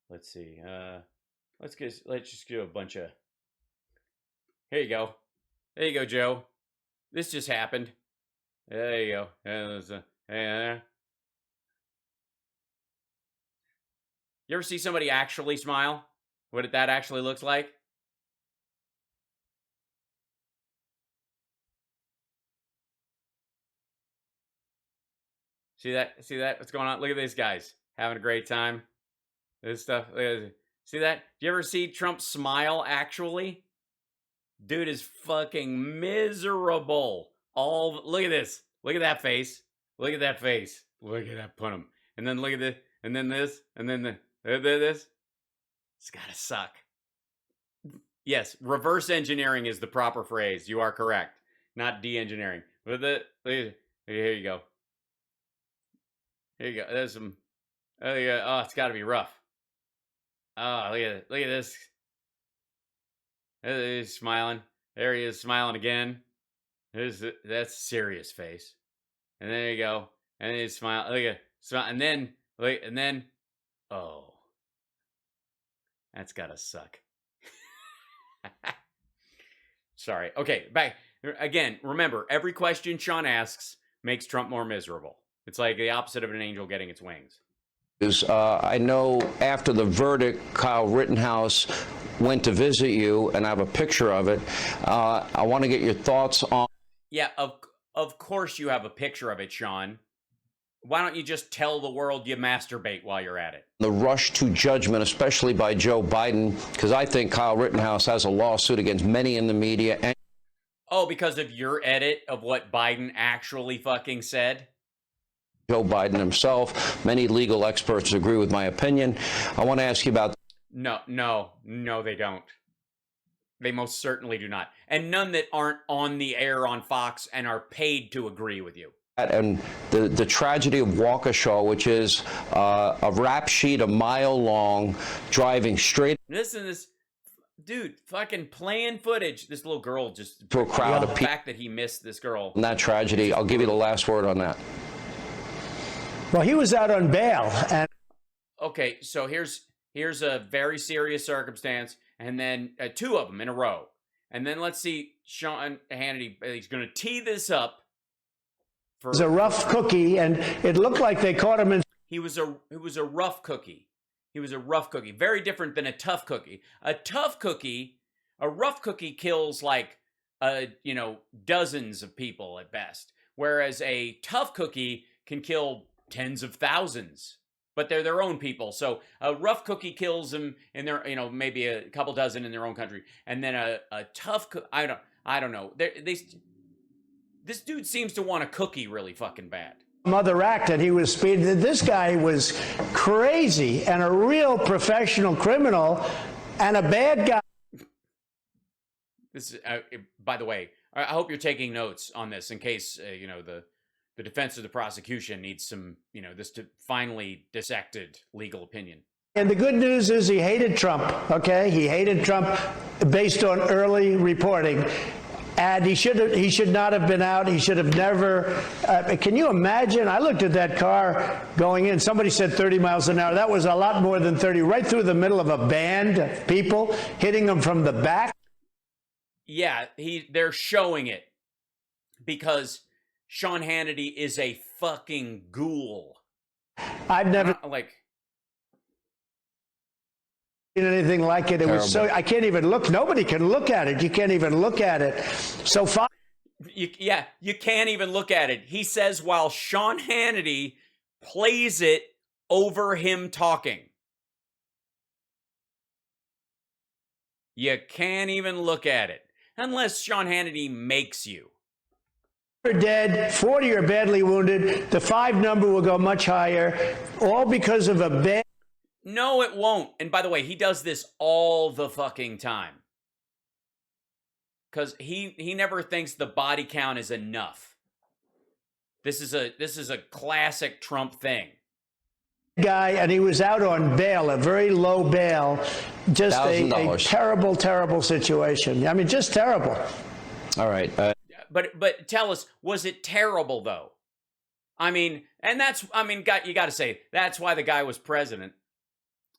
Let's see. Let's just do a bunch of. Here you go. There you go, Joe. This just happened. There you go. You ever see somebody actually smile? What that actually looks like? See that? See that? What's going on? Look at these guys having a great time. This stuff. See that? Do you ever see Trump smile actually? Dude is fucking miserable. Look at this. Look at that face. Look at that face. Look at that punum. And then look at this. And then this. And then this. It's gotta suck. Yes, reverse engineering is the proper phrase. You are correct. Not de-engineering. Here you go. Here you go. There's some. Oh yeah. Oh, it's got to be rough. Oh, look at it. Look at this. He's smiling. There he is, smiling again. That's a serious face. And there you go. And then he's smiling. Look at smile. And then. Oh, that's gotta suck. Sorry. Okay, back again. Remember, every question Sean asks makes Trump more miserable. It's like the opposite of an angel getting its wings. I know after the verdict, Kyle Rittenhouse went to visit you, and I have a picture of it. I want to get your thoughts on. Yeah, of course you have a picture of it, Sean. Why don't you just tell the world you masturbate while you're at it? The rush to judgment, especially by Joe Biden, because I think Kyle Rittenhouse has a lawsuit against many in the media. And oh, because of your edit of what Biden actually fucking said? Joe Biden himself. Many legal experts agree with my opinion. I want to ask you about. No, they don't. They most certainly do not. And none that aren't on the air on Fox and are paid to agree with you. And the tragedy of Waukesha, which is a rap sheet a mile long, driving straight. Listen to this. Dude, fucking playing footage. This little girl just. To a crowd of people. The fact that he missed this girl. And that tragedy. I'll give you the last word on that. Well, he was out on bail. And okay, so here's a very serious circumstance, and then 2 of them in a row. And then let's see, Sean Hannity, he's going to tee this up. It was a rough cookie, and it looked like they caught him in. It was a rough cookie. He was a rough cookie. Very different than a tough cookie. A rough cookie kills like, dozens of people at best. Whereas a tough cookie can kill tens of thousands. But they're their own people. So a rough cookie kills them in their, maybe a couple dozen in their own country. And then a tough cookie, I don't know. This dude seems to want a cookie really fucking bad. Other act, and he was speeding. This guy was crazy and a real professional criminal and a bad guy. This is, by the way, I hope you're taking notes on this in case, the defense or the prosecution needs some, this to finally dissected legal opinion. And the good news is he hated Trump, okay? He hated Trump based on early reporting. And he should not have been out. He should have never. Can you imagine? I looked at that car going in. Somebody said 30 miles an hour. That was a lot more than 30. Right through the middle of a band of people, hitting them from the back. Yeah, they're showing it because Sean Hannity is a fucking ghoul. I've never seen anything like it. It was so, I can't even look. Nobody can look at it. You can't even look at it. So far. You can't even look at it. He says while Sean Hannity plays it over him talking. You can't even look at it unless Sean Hannity makes you. Are dead, 40 are badly wounded. The 5 number will go much higher, all because of a bad. No, it won't. And by the way, he does this all the fucking time. Because he never thinks the body count is enough. This is a classic Trump thing. Guy, and he was out on bail, a very low bail. Just a terrible, terrible situation. I mean, just terrible. All right. But tell us, was it terrible though? I mean, you got to say that's why the guy was president.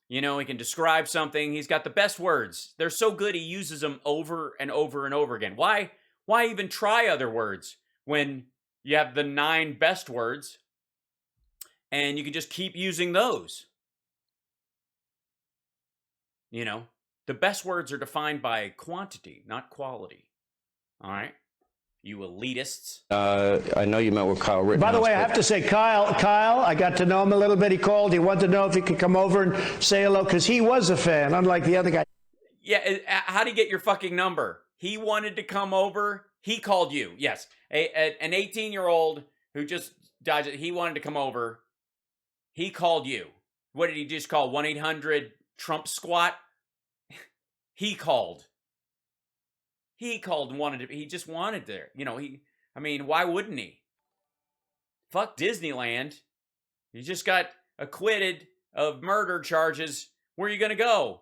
He can describe something. He's got the best words. They're so good he uses them over and over and over again. Why even try other words when you have the 9 best words and you can just keep using those? The best words are defined by quantity, not quality. All right? You elitists. I know you met with Kyle Rittenhouse. By the way, I have to say, Kyle, I got to know him a little bit. He called. He wanted to know if he could come over and say hello because he was a fan, unlike the other guy. Yeah, how'd he get your fucking number? He wanted to come over. He called you. Yes, an 18-year-old who just died. He wanted to come over. He called you. What did he just call? 1-800-Trump Squat? He called. He called and wanted to. He just wanted there. Why wouldn't he? Fuck Disneyland. He just got acquitted of murder charges. Where are you going to go?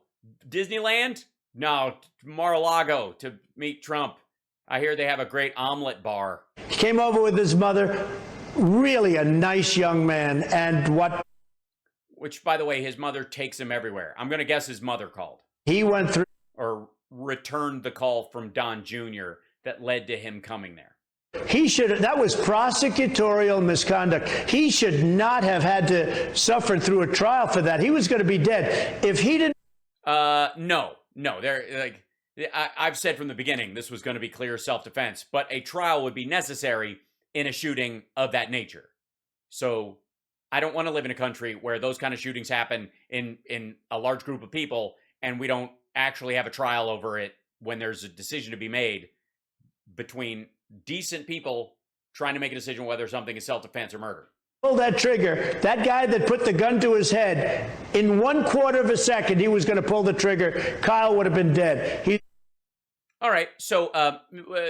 Disneyland? No, Mar-a-Lago to meet Trump. I hear they have a great omelet bar. He came over with his mother. Really a nice young man. And what? Which, by the way, his mother takes him everywhere. I'm going to guess his mother called. He went through. Or returned the call from Don Jr. that led to him coming there. That was prosecutorial misconduct. He should not have had to suffer through a trial for that. He was going to be dead. If he didn't. No. I've said from the beginning, this was going to be clear self-defense, but a trial would be necessary in a shooting of that nature. So I don't want to live in a country where those kind of shootings happen in a large group of people and we don't actually have a trial over it when there's a decision to be made between decent people trying to make a decision whether something is self-defense or murder. Pull that trigger. That guy that put the gun to his head, in 1/4 of a second, he was going to pull the trigger. Kyle would have been dead. All right. So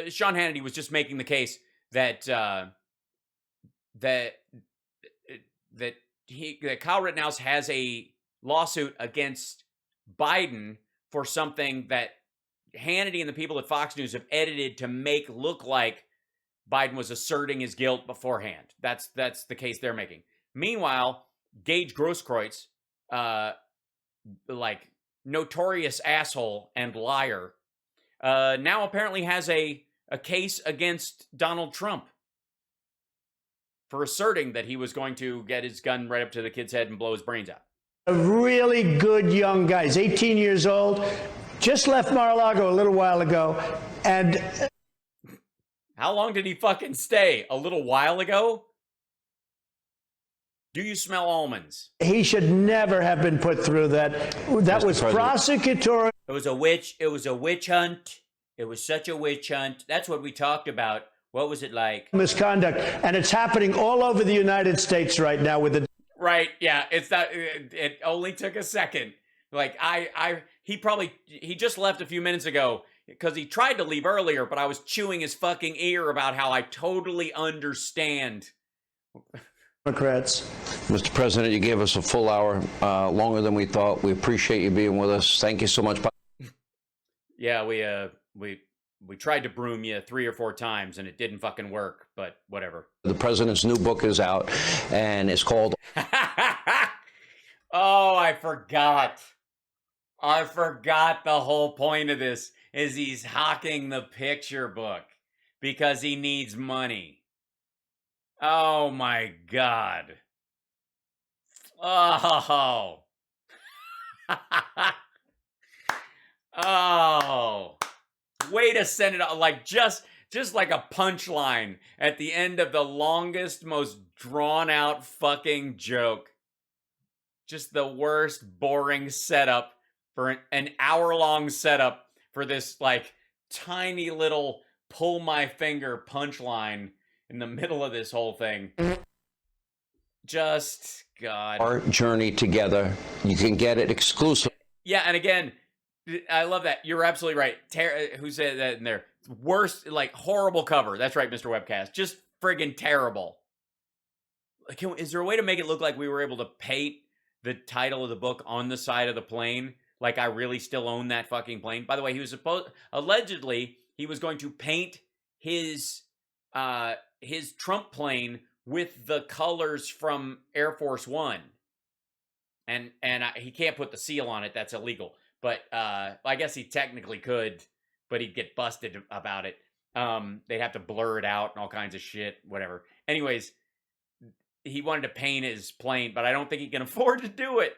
Sean Hannity was just making the case that Kyle Rittenhouse has a lawsuit against Biden for something that Hannity and the people at Fox News have edited to make look like Biden was asserting his guilt beforehand. That's the case they're making. Meanwhile, Gage Grosskreutz, notorious asshole and liar, now apparently has a case against Donald Trump for asserting that he was going to get his gun right up to the kid's head and blow his brains out. A really good young guy. He's 18 years old, just left Mar-a-Lago a little while ago, and how long did he fucking stay? A little while ago? Do you smell almonds? he should never have been put through that. That was prosecutorial. It was a witch. It was a witch hunt. It was such a witch hunt. That's what we talked about. What was it like? Misconduct, and it's happening all over the United States right now with the Right, yeah, it's that. It only took a second. Like he just left a few minutes ago because he tried to leave earlier, but I was chewing his fucking ear about how I totally understand. Democrats. Mr. President, you gave us a full hour, longer than we thought. We appreciate you being with us. Thank you so much. Yeah, we tried to broom you 3 or 4 times and it didn't fucking work, but whatever. The president's new book is out, and it's called Oh, I forgot. I forgot the whole point of this is he's hawking the picture book because he needs money. Oh my God. Oh. Oh. Way to send it out like just like a punchline at the end of the longest, most drawn out fucking joke. Just the worst boring setup for an hour-long setup for this like tiny little pull my finger punchline in the middle of this whole thing. Just God. Our Journey Together. You can get it exclusive. Yeah, and again, I love that. You're absolutely right. Who said that in there? Worst, like horrible cover. That's right, Mr. Webcast. Just friggin' terrible. Like, is there a way to make it look like we were able to paint the title of the book on the side of the plane? Like I really still own that fucking plane. By the way, he was allegedly he was going to paint his Trump plane with the colors from Air Force One, and he can't put the seal on it. That's illegal. But I guess he technically could, but he'd get busted about it. They'd have to blur it out and all kinds of shit, whatever. Anyways, he wanted to paint his plane, but I don't think he can afford to do it.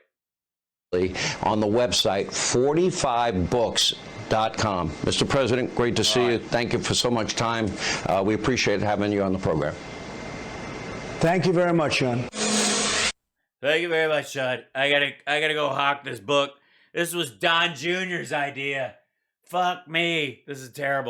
On the website, 45books.com. Mr. President, great to see you. Thank you for so much time. We appreciate having you on the program. Thank you very much, Sean. Thank you very much, Sean. I gotta go hawk this book. This was Don Jr.'s idea. Fuck me. This is terrible.